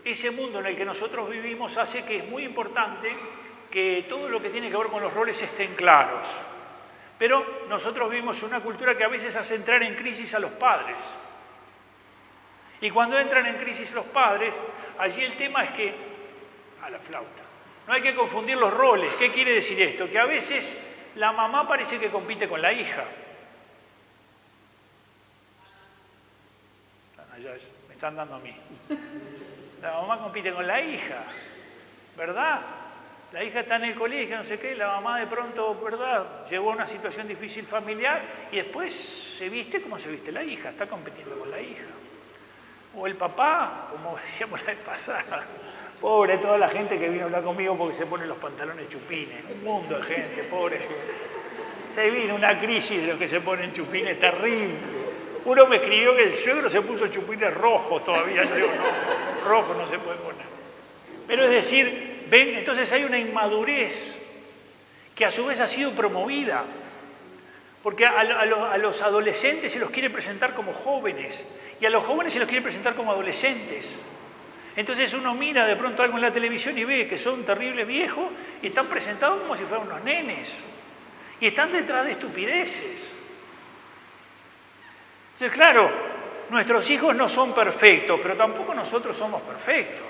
ese mundo en el que nosotros vivimos hace que es muy importante que todo lo que tiene que ver con los roles estén claros. Pero nosotros vivimos una cultura que a veces hace entrar en crisis a los padres. Y cuando entran en crisis los padres, allí el tema es que, a la flauta, no hay que confundir los roles. ¿Qué quiere decir esto? Que a veces la mamá parece que compite con la hija. Me están dando a mí. La mamá compite con la hija, ¿verdad? La hija está en el colegio, no sé qué, la mamá de pronto, ¿verdad?, llegó a una situación difícil familiar y después se viste como se viste la hija, está compitiendo con la hija. O el papá, como decíamos la vez pasada, pobre toda la gente que vino a hablar conmigo porque se ponen los pantalones chupines, un mundo de gente, pobre gente. Se vino una crisis de los que se ponen chupines terrible. Uno me escribió que el suegro se puso chupines rojos todavía, yo digo, no, rojo no se puede poner. Pero es decir, ven, entonces hay una inmadurez que a su vez ha sido promovida, porque a los adolescentes se los quiere presentar como jóvenes y a los jóvenes se los quiere presentar como adolescentes. Entonces uno mira de pronto algo en la televisión y ve que son terribles viejos y están presentados como si fueran unos nenes y están detrás de estupideces. Entonces, claro, nuestros hijos no son perfectos, pero tampoco nosotros somos perfectos.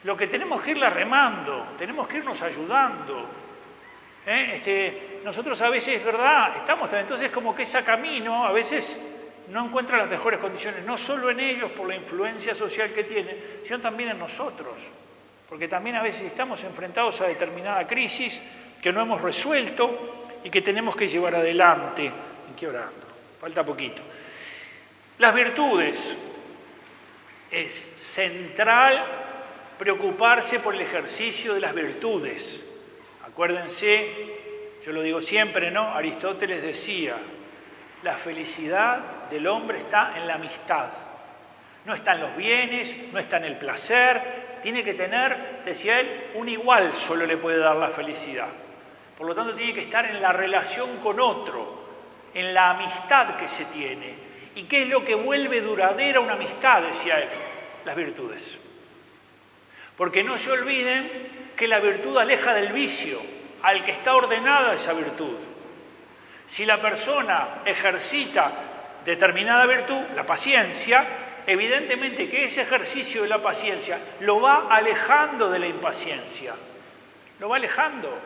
Lo que tenemos que irla remando, tenemos que irnos ayudando. Nosotros a veces, ¿verdad?, estamos también, entonces como que ese camino a veces no encuentra las mejores condiciones, no solo en ellos por la influencia social que tienen, sino también en nosotros. Porque también a veces estamos enfrentados a determinada crisis que no hemos resuelto y que tenemos que llevar adelante. ¿En qué orando? Falta poquito. Las virtudes. Es central preocuparse por el ejercicio de las virtudes. Acuérdense, yo lo digo siempre, ¿no? Aristóteles decía, la felicidad del hombre está en la amistad. No está en los bienes, no está en el placer. Tiene que tener, decía él, un igual solo le puede dar la felicidad. Por lo tanto, tiene que estar en la relación con otro, en la amistad que se tiene. ¿Y qué es lo que vuelve duradera una amistad?, decía él. Las virtudes. Porque no se olviden que la virtud aleja del vicio al que está ordenada esa virtud. Si la persona ejercita determinada virtud, la paciencia, evidentemente que ese ejercicio de la paciencia lo va alejando de la impaciencia. Lo va alejando.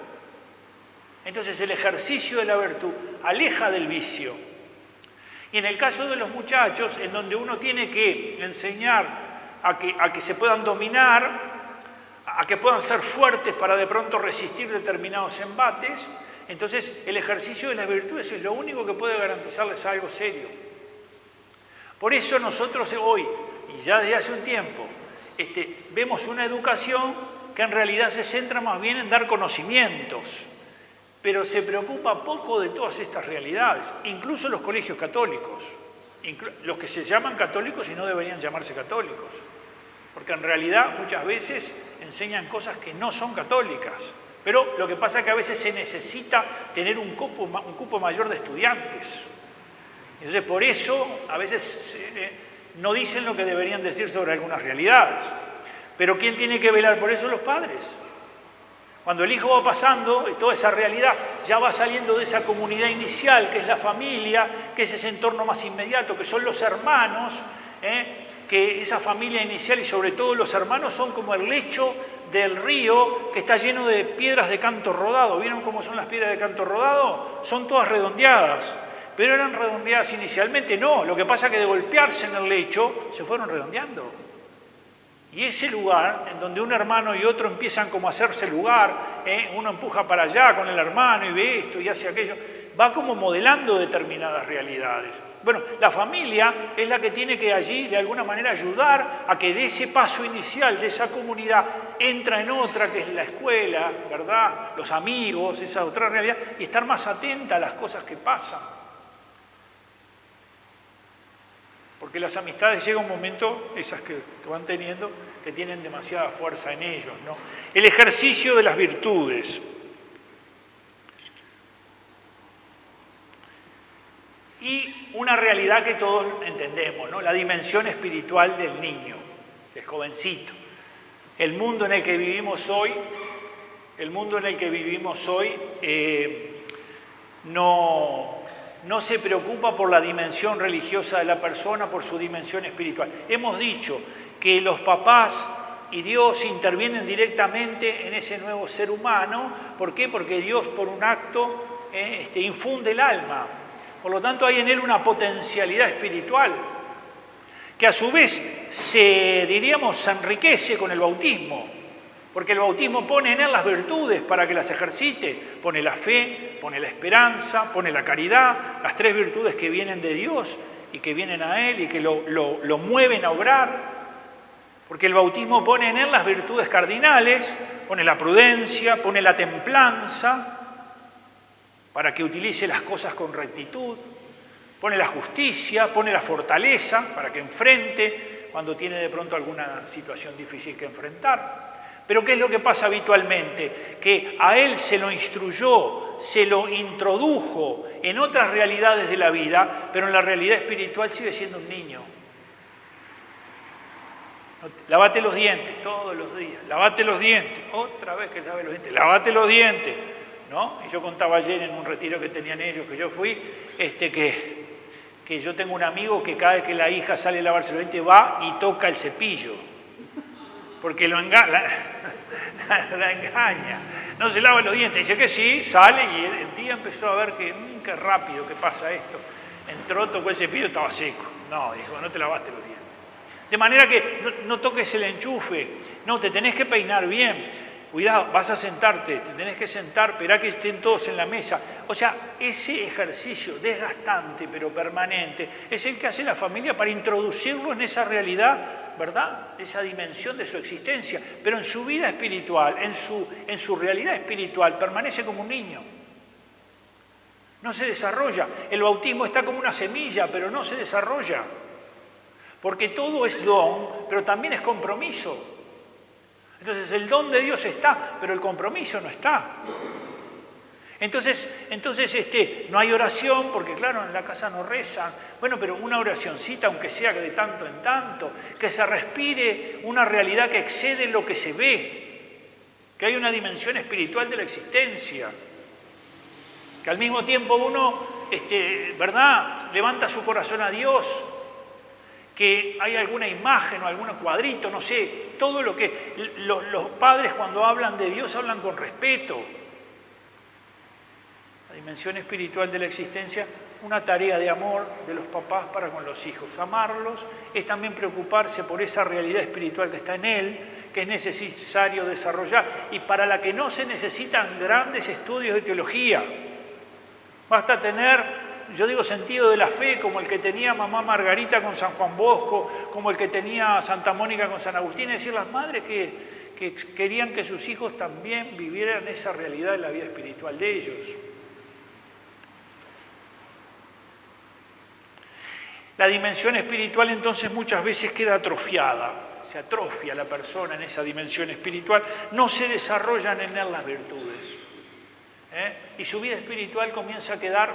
Entonces el ejercicio de la virtud aleja del vicio. Y en el caso de los muchachos, en donde uno tiene que enseñar a que se puedan dominar, a que puedan ser fuertes para de pronto resistir determinados embates, Entonces, el ejercicio de las virtudes es lo único que puede garantizarles algo serio. Por eso nosotros hoy, y ya desde hace un tiempo, vemos una educación que en realidad se centra más bien en dar conocimientos, pero se preocupa poco de todas estas realidades, incluso los colegios católicos, los que se llaman católicos y no deberían llamarse católicos, porque en realidad muchas veces enseñan cosas que no son católicas, pero lo que pasa es que a veces se necesita tener un cupo mayor de estudiantes. Entonces por eso a veces no dicen lo que deberían decir sobre algunas realidades. Pero ¿quién tiene que velar por eso? Los padres. Cuando el hijo va pasando, toda esa realidad ya va saliendo de esa comunidad inicial, que es la familia, que es ese entorno más inmediato, que son los hermanos, que esa familia inicial y sobre todo los hermanos son como el lecho del río que está lleno de piedras de canto rodado. ¿Vieron cómo son las piedras de canto rodado? Son todas redondeadas, pero eran redondeadas inicialmente. No, lo que pasa es que de golpearse en el lecho se fueron redondeando. Y ese lugar, en donde un hermano y otro empiezan como a hacerse lugar, uno empuja para allá con el hermano y ve esto y hace aquello, va como modelando determinadas realidades. Bueno, la familia es la que tiene que allí de alguna manera ayudar a que de ese paso inicial, de esa comunidad, entra en otra que es la escuela, ¿verdad? Los amigos, esa otra realidad, y estar más atenta a las cosas que pasan. Porque las amistades llega un momento, esas que van teniendo, que tienen demasiada fuerza en ellos, ¿no? El ejercicio de las virtudes. Y una realidad que todos entendemos, ¿no? La dimensión espiritual del niño, del jovencito. El mundo en el que vivimos hoy, no se preocupa por la dimensión religiosa de la persona, por su dimensión espiritual. Hemos dicho que los papás y Dios intervienen directamente en ese nuevo ser humano. ¿Por qué? Porque Dios, por un acto, infunde el alma. Por lo tanto, hay en él una potencialidad espiritual que a su vez se enriquece con el bautismo. Porque el bautismo pone en él las virtudes para que las ejercite. Pone la fe, pone la esperanza, pone la caridad, las tres virtudes que vienen de Dios y que vienen a él y que lo mueven a obrar. Porque el bautismo pone en él las virtudes cardinales, pone la prudencia, pone la templanza, para que utilice las cosas con rectitud, pone la justicia, pone la fortaleza, para que enfrente cuando tiene de pronto alguna situación difícil que enfrentar. Pero ¿qué es lo que pasa habitualmente? Que a él se lo instruyó, se lo introdujo en otras realidades de la vida, pero en la realidad espiritual sigue siendo un niño. Lávate los dientes todos los días, lávate los dientes, otra vez que lave los dientes, lávate los dientes, ¿no? Y yo contaba ayer en un retiro que tenían ellos, que yo fui, que yo tengo un amigo que cada vez que la hija sale a lavarse los dientes va y toca el cepillo, porque la engaña, no se lava los dientes, dice que sí, sale y el día empezó a ver que, qué rápido que pasa esto, entró, tocó el cepillo, estaba seco, no, dijo, no te lavaste los dientes. De manera que no toques el enchufe, no, te tenés que peinar bien, cuidado, vas a sentarte, te tenés que sentar, esperá que estén todos en la mesa. O sea, ese ejercicio desgastante pero permanente es el que hace la familia para introducirlo en esa realidad, ¿verdad? Esa dimensión de su existencia. Pero en su vida espiritual, en su realidad espiritual, permanece como un niño. No se desarrolla. El bautismo está como una semilla, pero no se desarrolla. Porque todo es don, pero también es compromiso. Entonces el don de Dios está, pero el compromiso no está. Entonces no hay oración, porque claro, en la casa no rezan. Bueno, pero una oracioncita, aunque sea de tanto en tanto, que se respire una realidad que excede lo que se ve, que hay una dimensión espiritual de la existencia, que al mismo tiempo uno, ¿verdad?, levanta su corazón a Dios, que hay alguna imagen o algún cuadrito, no sé, todo lo que los padres cuando hablan de Dios hablan con respeto. La dimensión espiritual de la existencia, una tarea de amor de los papás para con los hijos. Amarlos es también preocuparse por esa realidad espiritual que está en él, que que es necesario desarrollar y para la que no se necesitan grandes estudios de teología. Basta tener, yo digo, sentido de la fe, como el que tenía mamá Margarita con San Juan Bosco, como el que tenía Santa Mónica con San Agustín, es decir, las madres que querían que sus hijos también vivieran esa realidad de la vida espiritual de ellos. La dimensión espiritual entonces muchas veces queda atrofiada, se atrofia la persona en esa dimensión espiritual, no se desarrollan en él las virtudes. Y su vida espiritual comienza a quedar,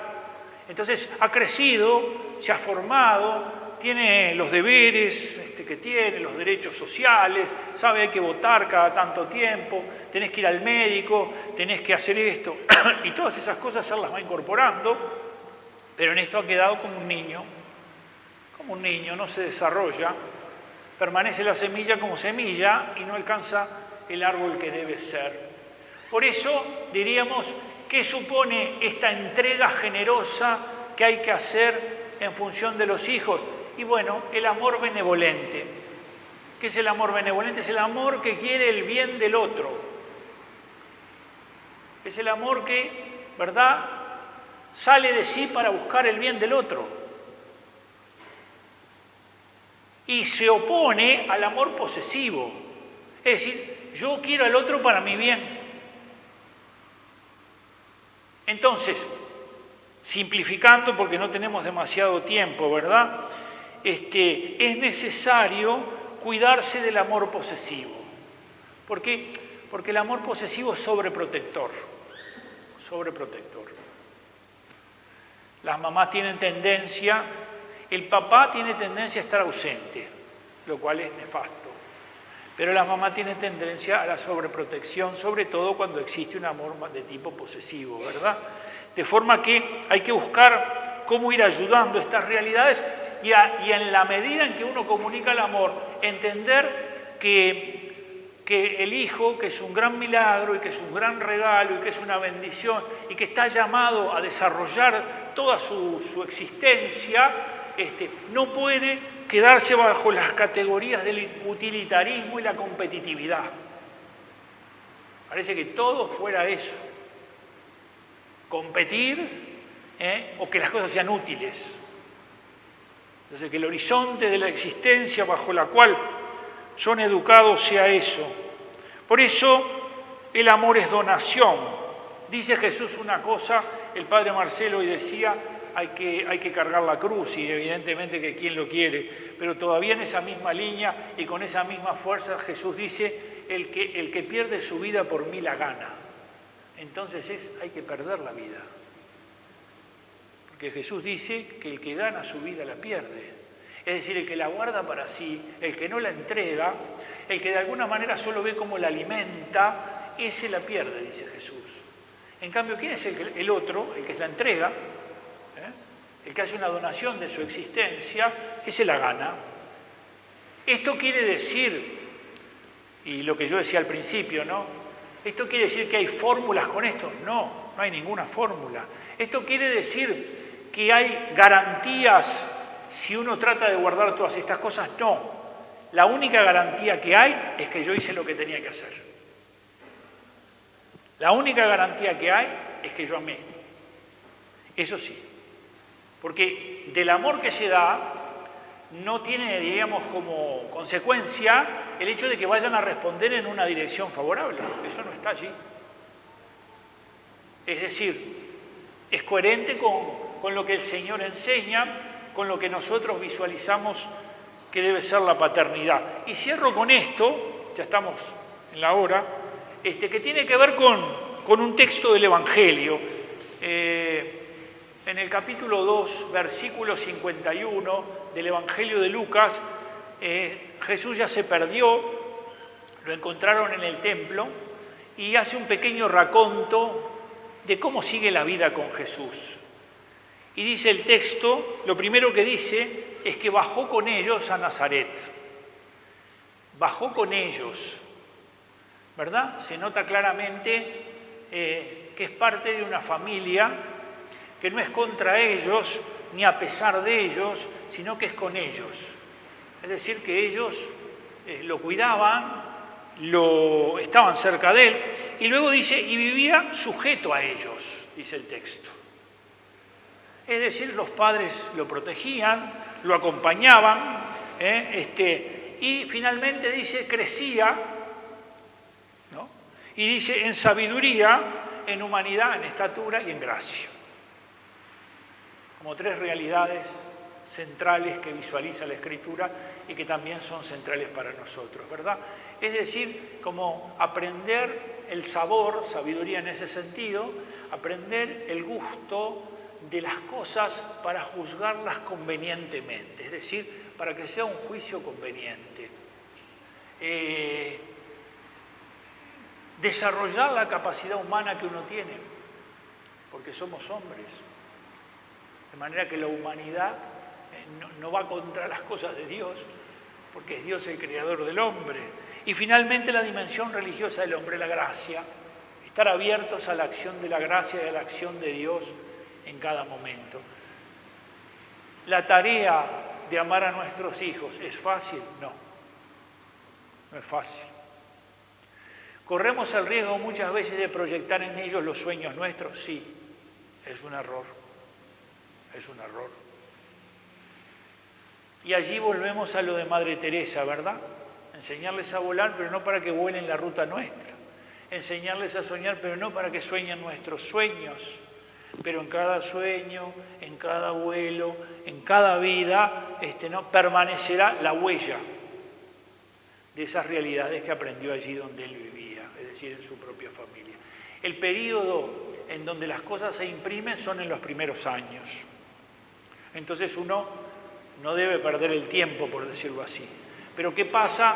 entonces ha crecido, se ha formado, tiene los deberes que tiene, los derechos sociales, sabe hay que votar cada tanto tiempo, tenés que ir al médico, tenés que hacer esto, y todas esas cosas él las va incorporando, pero en esto ha quedado como un niño, no se desarrolla, permanece la semilla como semilla y no alcanza el árbol que debe ser. Por eso diríamos, ¿qué supone esta entrega generosa que hay que hacer en función de los hijos? Y bueno, el amor benevolente. ¿Qué es el amor benevolente? Es el amor que quiere el bien del otro. Es el amor que, ¿verdad?, sale de sí para buscar el bien del otro. Y se opone al amor posesivo. Es decir, yo quiero al otro para mi bien. Entonces, simplificando porque no tenemos demasiado tiempo, ¿verdad? Es necesario cuidarse del amor posesivo. ¿Por qué? Porque el amor posesivo es sobreprotector. Las mamás tienen tendencia, el papá tiene tendencia a estar ausente, lo cual es nefasto. Pero la mamá tiene tendencia a la sobreprotección, sobre todo cuando existe un amor de tipo posesivo, ¿verdad? De forma que hay que buscar cómo ir ayudando estas realidades y en la medida en que uno comunica el amor, entender que el hijo, que es un gran milagro y que es un gran regalo y que es una bendición y que está llamado a desarrollar toda su existencia, no puede quedarse bajo las categorías del utilitarismo y la competitividad. Parece que todo fuera eso. Competir o que las cosas sean útiles. Entonces, que el horizonte de la existencia bajo la cual son educados sea eso. Por eso, el amor es donación. Dice Jesús una cosa, el padre Marcelo hoy decía, hay que cargar la cruz y evidentemente que quien lo quiere, pero todavía en esa misma línea y con esa misma fuerza Jesús dice, el que pierde su vida por mí la gana. Entonces hay que perder la vida. Porque Jesús dice que el que gana su vida la pierde. Es decir, el que la guarda para sí, el que no la entrega, el que de alguna manera solo ve cómo la alimenta, ese la pierde, dice Jesús. En cambio, ¿quién es el otro? El que la entrega, el que hace una donación de su existencia, ese la gana. Esto quiere decir, y lo que yo decía al principio, ¿no? ¿Esto quiere decir que hay fórmulas con esto? No, no hay ninguna fórmula. Esto quiere decir que hay garantías si uno trata de guardar todas estas cosas. No. La única garantía que hay es que yo hice lo que tenía que hacer. La única garantía que hay es que yo amé. Eso sí. Porque del amor que se da no tiene, diríamos, como consecuencia el hecho de que vayan a responder en una dirección favorable. Eso no está allí. Es decir, es coherente con lo que el Señor enseña, con lo que nosotros visualizamos que debe ser la paternidad. Y cierro con esto, ya estamos en la hora, que tiene que ver con un texto del Evangelio. En el capítulo 2, versículo 51 del Evangelio de Lucas, Jesús ya se perdió, lo encontraron en el templo y hace un pequeño raconto de cómo sigue la vida con Jesús. Y dice el texto, lo primero que dice es que bajó con ellos a Nazaret. Bajó con ellos, ¿verdad? Se nota claramente que es parte de una familia que no es contra ellos, ni a pesar de ellos, sino que es con ellos. Es decir, que ellos lo cuidaban, estaban cerca de él, y luego dice, y vivía sujeto a ellos, dice el texto. Es decir, los padres lo protegían, lo acompañaban, y finalmente dice, crecía, ¿no? Y dice, en sabiduría, en humanidad, en estatura y en gracia. Como tres realidades centrales que visualiza la Escritura y que también son centrales para nosotros, ¿verdad? Es decir, como aprender el sabor, sabiduría en ese sentido, aprender el gusto de las cosas para juzgarlas convenientemente, es decir, para que sea un juicio conveniente. Desarrollar la capacidad humana que uno tiene, porque somos hombres. De manera que la humanidad no va contra las cosas de Dios, porque es Dios el creador del hombre. Y finalmente la dimensión religiosa del hombre, la gracia. Estar abiertos a la acción de la gracia y a la acción de Dios en cada momento. La tarea de amar a nuestros hijos, ¿es fácil? No, no es fácil. ¿Corremos el riesgo muchas veces de proyectar en ellos los sueños nuestros? Sí, es un error. Es un error. Y allí volvemos a lo de Madre Teresa, ¿verdad? Enseñarles a volar, pero no para que vuelen la ruta nuestra. Enseñarles a soñar, pero no para que sueñen nuestros sueños. Pero en cada sueño, en cada vuelo, en cada vida, ¿no? Permanecerá la huella de esas realidades que aprendió allí donde él vivía, es decir, en su propia familia. El período en donde las cosas se imprimen son en los primeros años. Entonces uno no debe perder el tiempo, por decirlo así. Pero ¿qué pasa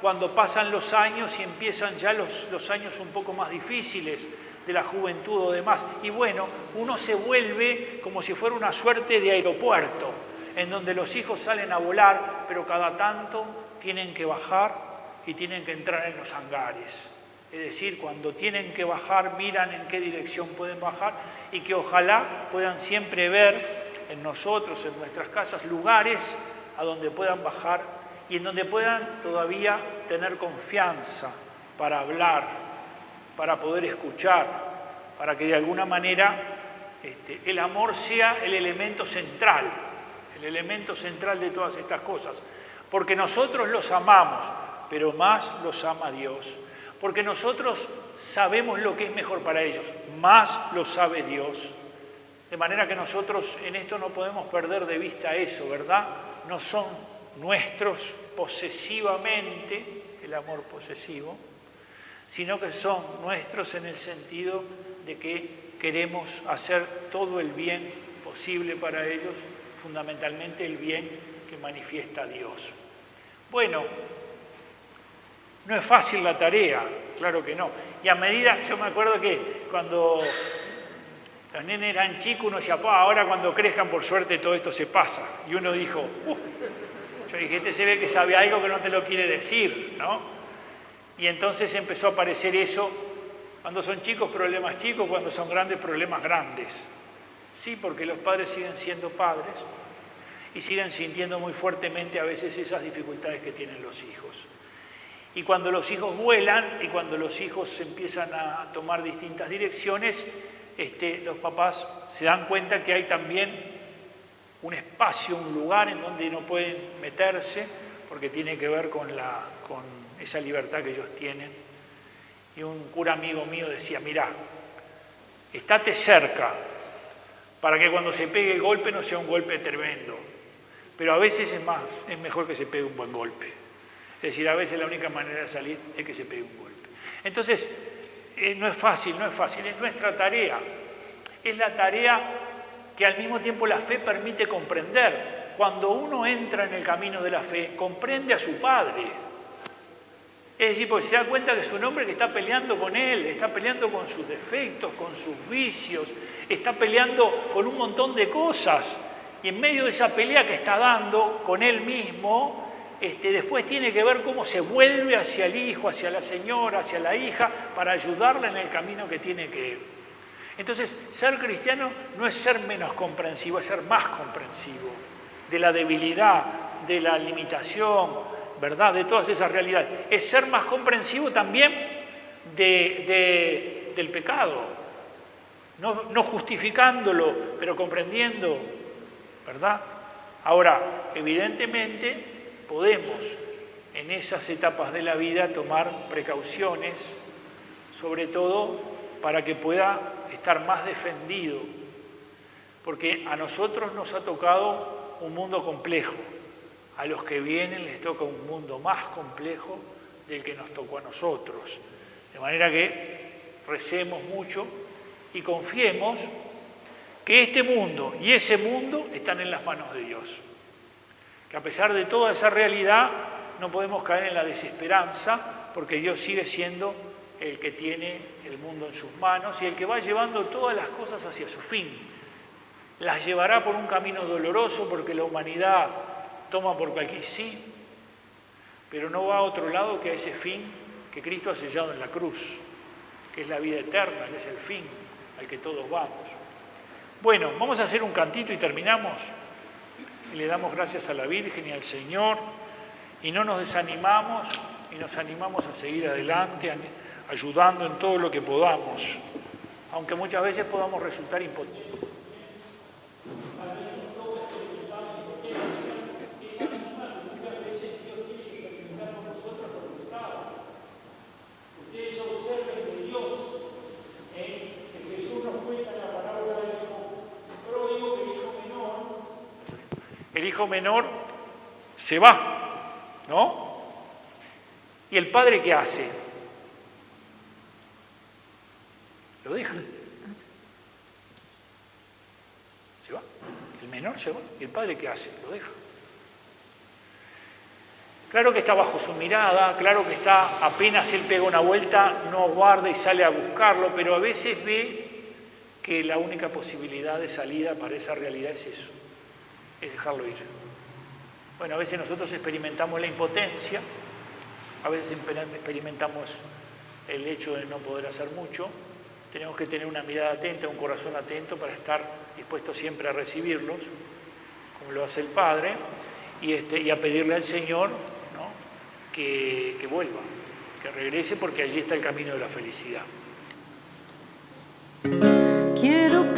cuando pasan los años y empiezan ya los años un poco más difíciles de la juventud o demás? Y bueno, uno se vuelve como si fuera una suerte de aeropuerto, en donde los hijos salen a volar, pero cada tanto tienen que bajar y tienen que entrar en los hangares. Es decir, cuando tienen que bajar, miran en qué dirección pueden bajar y que ojalá puedan siempre ver en nosotros, en nuestras casas, lugares a donde puedan bajar y en donde puedan todavía tener confianza para hablar, para poder escuchar, para que de alguna manera el amor sea el elemento central de todas estas cosas. Porque nosotros los amamos, pero más los ama Dios. Porque nosotros sabemos lo que es mejor para ellos, más lo sabe Dios. De manera que nosotros en esto no podemos perder de vista eso, ¿verdad? No son nuestros posesivamente, el amor posesivo, sino que son nuestros en el sentido de que queremos hacer todo el bien posible para ellos, fundamentalmente el bien que manifiesta Dios. Bueno, no es fácil la tarea, claro que no. Y a medida, yo me acuerdo que cuando los nenes eran chicos, uno decía, ahora cuando crezcan, por suerte, todo esto se pasa. Y uno dijo, yo dije, este se ve que sabe algo que no te lo quiere decir, ¿no? Y entonces empezó a aparecer eso, cuando son chicos, problemas chicos, cuando son grandes, problemas grandes. Sí, porque los padres siguen siendo padres y siguen sintiendo muy fuertemente a veces esas dificultades que tienen los hijos. Y cuando los hijos vuelan y cuando los hijos empiezan a tomar distintas direcciones, los papás se dan cuenta que hay también un espacio, un lugar en donde no pueden meterse, porque tiene que ver con esa libertad que ellos tienen. Y un cura amigo mío decía, mirá, estate cerca, para que cuando se pegue el golpe no sea un golpe tremendo, pero a veces es mejor que se pegue un buen golpe. Es decir, a veces la única manera de salir es que se pegue un golpe. Entonces, no es fácil, es nuestra tarea. Es la tarea que al mismo tiempo la fe permite comprender. Cuando uno entra en el camino de la fe, comprende a su Padre. Es decir, porque se da cuenta que es un hombre que está peleando con él, está peleando con sus defectos, con sus vicios, está peleando con un montón de cosas. Y en medio de esa pelea que está dando con él mismo, después tiene que ver cómo se vuelve hacia el hijo, hacia la señora, hacia la hija, para ayudarla en el camino que tiene que ir. Entonces, ser cristiano no es ser menos comprensivo, es ser más comprensivo de la debilidad, de la limitación, ¿verdad?, de todas esas realidades. Es ser más comprensivo también del pecado, no justificándolo, pero comprendiendo, ¿verdad? Ahora, evidentemente, podemos en esas etapas de la vida tomar precauciones, sobre todo para que pueda estar más defendido, porque a nosotros nos ha tocado un mundo complejo, a los que vienen les toca un mundo más complejo del que nos tocó a nosotros. De manera que recemos mucho y confiemos que este mundo y ese mundo están en las manos de Dios. Que a pesar de toda esa realidad no podemos caer en la desesperanza, porque Dios sigue siendo el que tiene el mundo en sus manos y el que va llevando todas las cosas hacia su fin. Las llevará por un camino doloroso porque la humanidad toma por cualquier sí, pero no va a otro lado que a ese fin que Cristo ha sellado en la cruz, que es la vida eterna, que es el fin al que todos vamos. Bueno, vamos a hacer un cantito y terminamos. Y le damos gracias a la Virgen y al Señor, y no nos desanimamos, y nos animamos a seguir adelante, ayudando en todo lo que podamos, aunque muchas veces podamos resultar impotentes. Ustedes observen que Dios, que Jesús nos cuenta en la parábola del hijo pródigo, que el hijo menor se va, ¿no? ¿Y el padre qué hace? Lo deja. Se va. El menor se va. ¿Y el padre qué hace? Lo deja. Claro que está bajo su mirada, claro que está, apenas él pega una vuelta, no aguarda y sale a buscarlo, pero a veces ve que la única posibilidad de salida para esa realidad es eso, es dejarlo ir. Bueno, a veces nosotros experimentamos la impotencia, a veces experimentamos el hecho de no poder hacer mucho. Tenemos que tener una mirada atenta, un corazón atento para estar dispuestos siempre a recibirlos, como lo hace el Padre, y a pedirle al Señor, ¿no?, que vuelva, que regrese, porque allí está el camino de la felicidad.
Quiero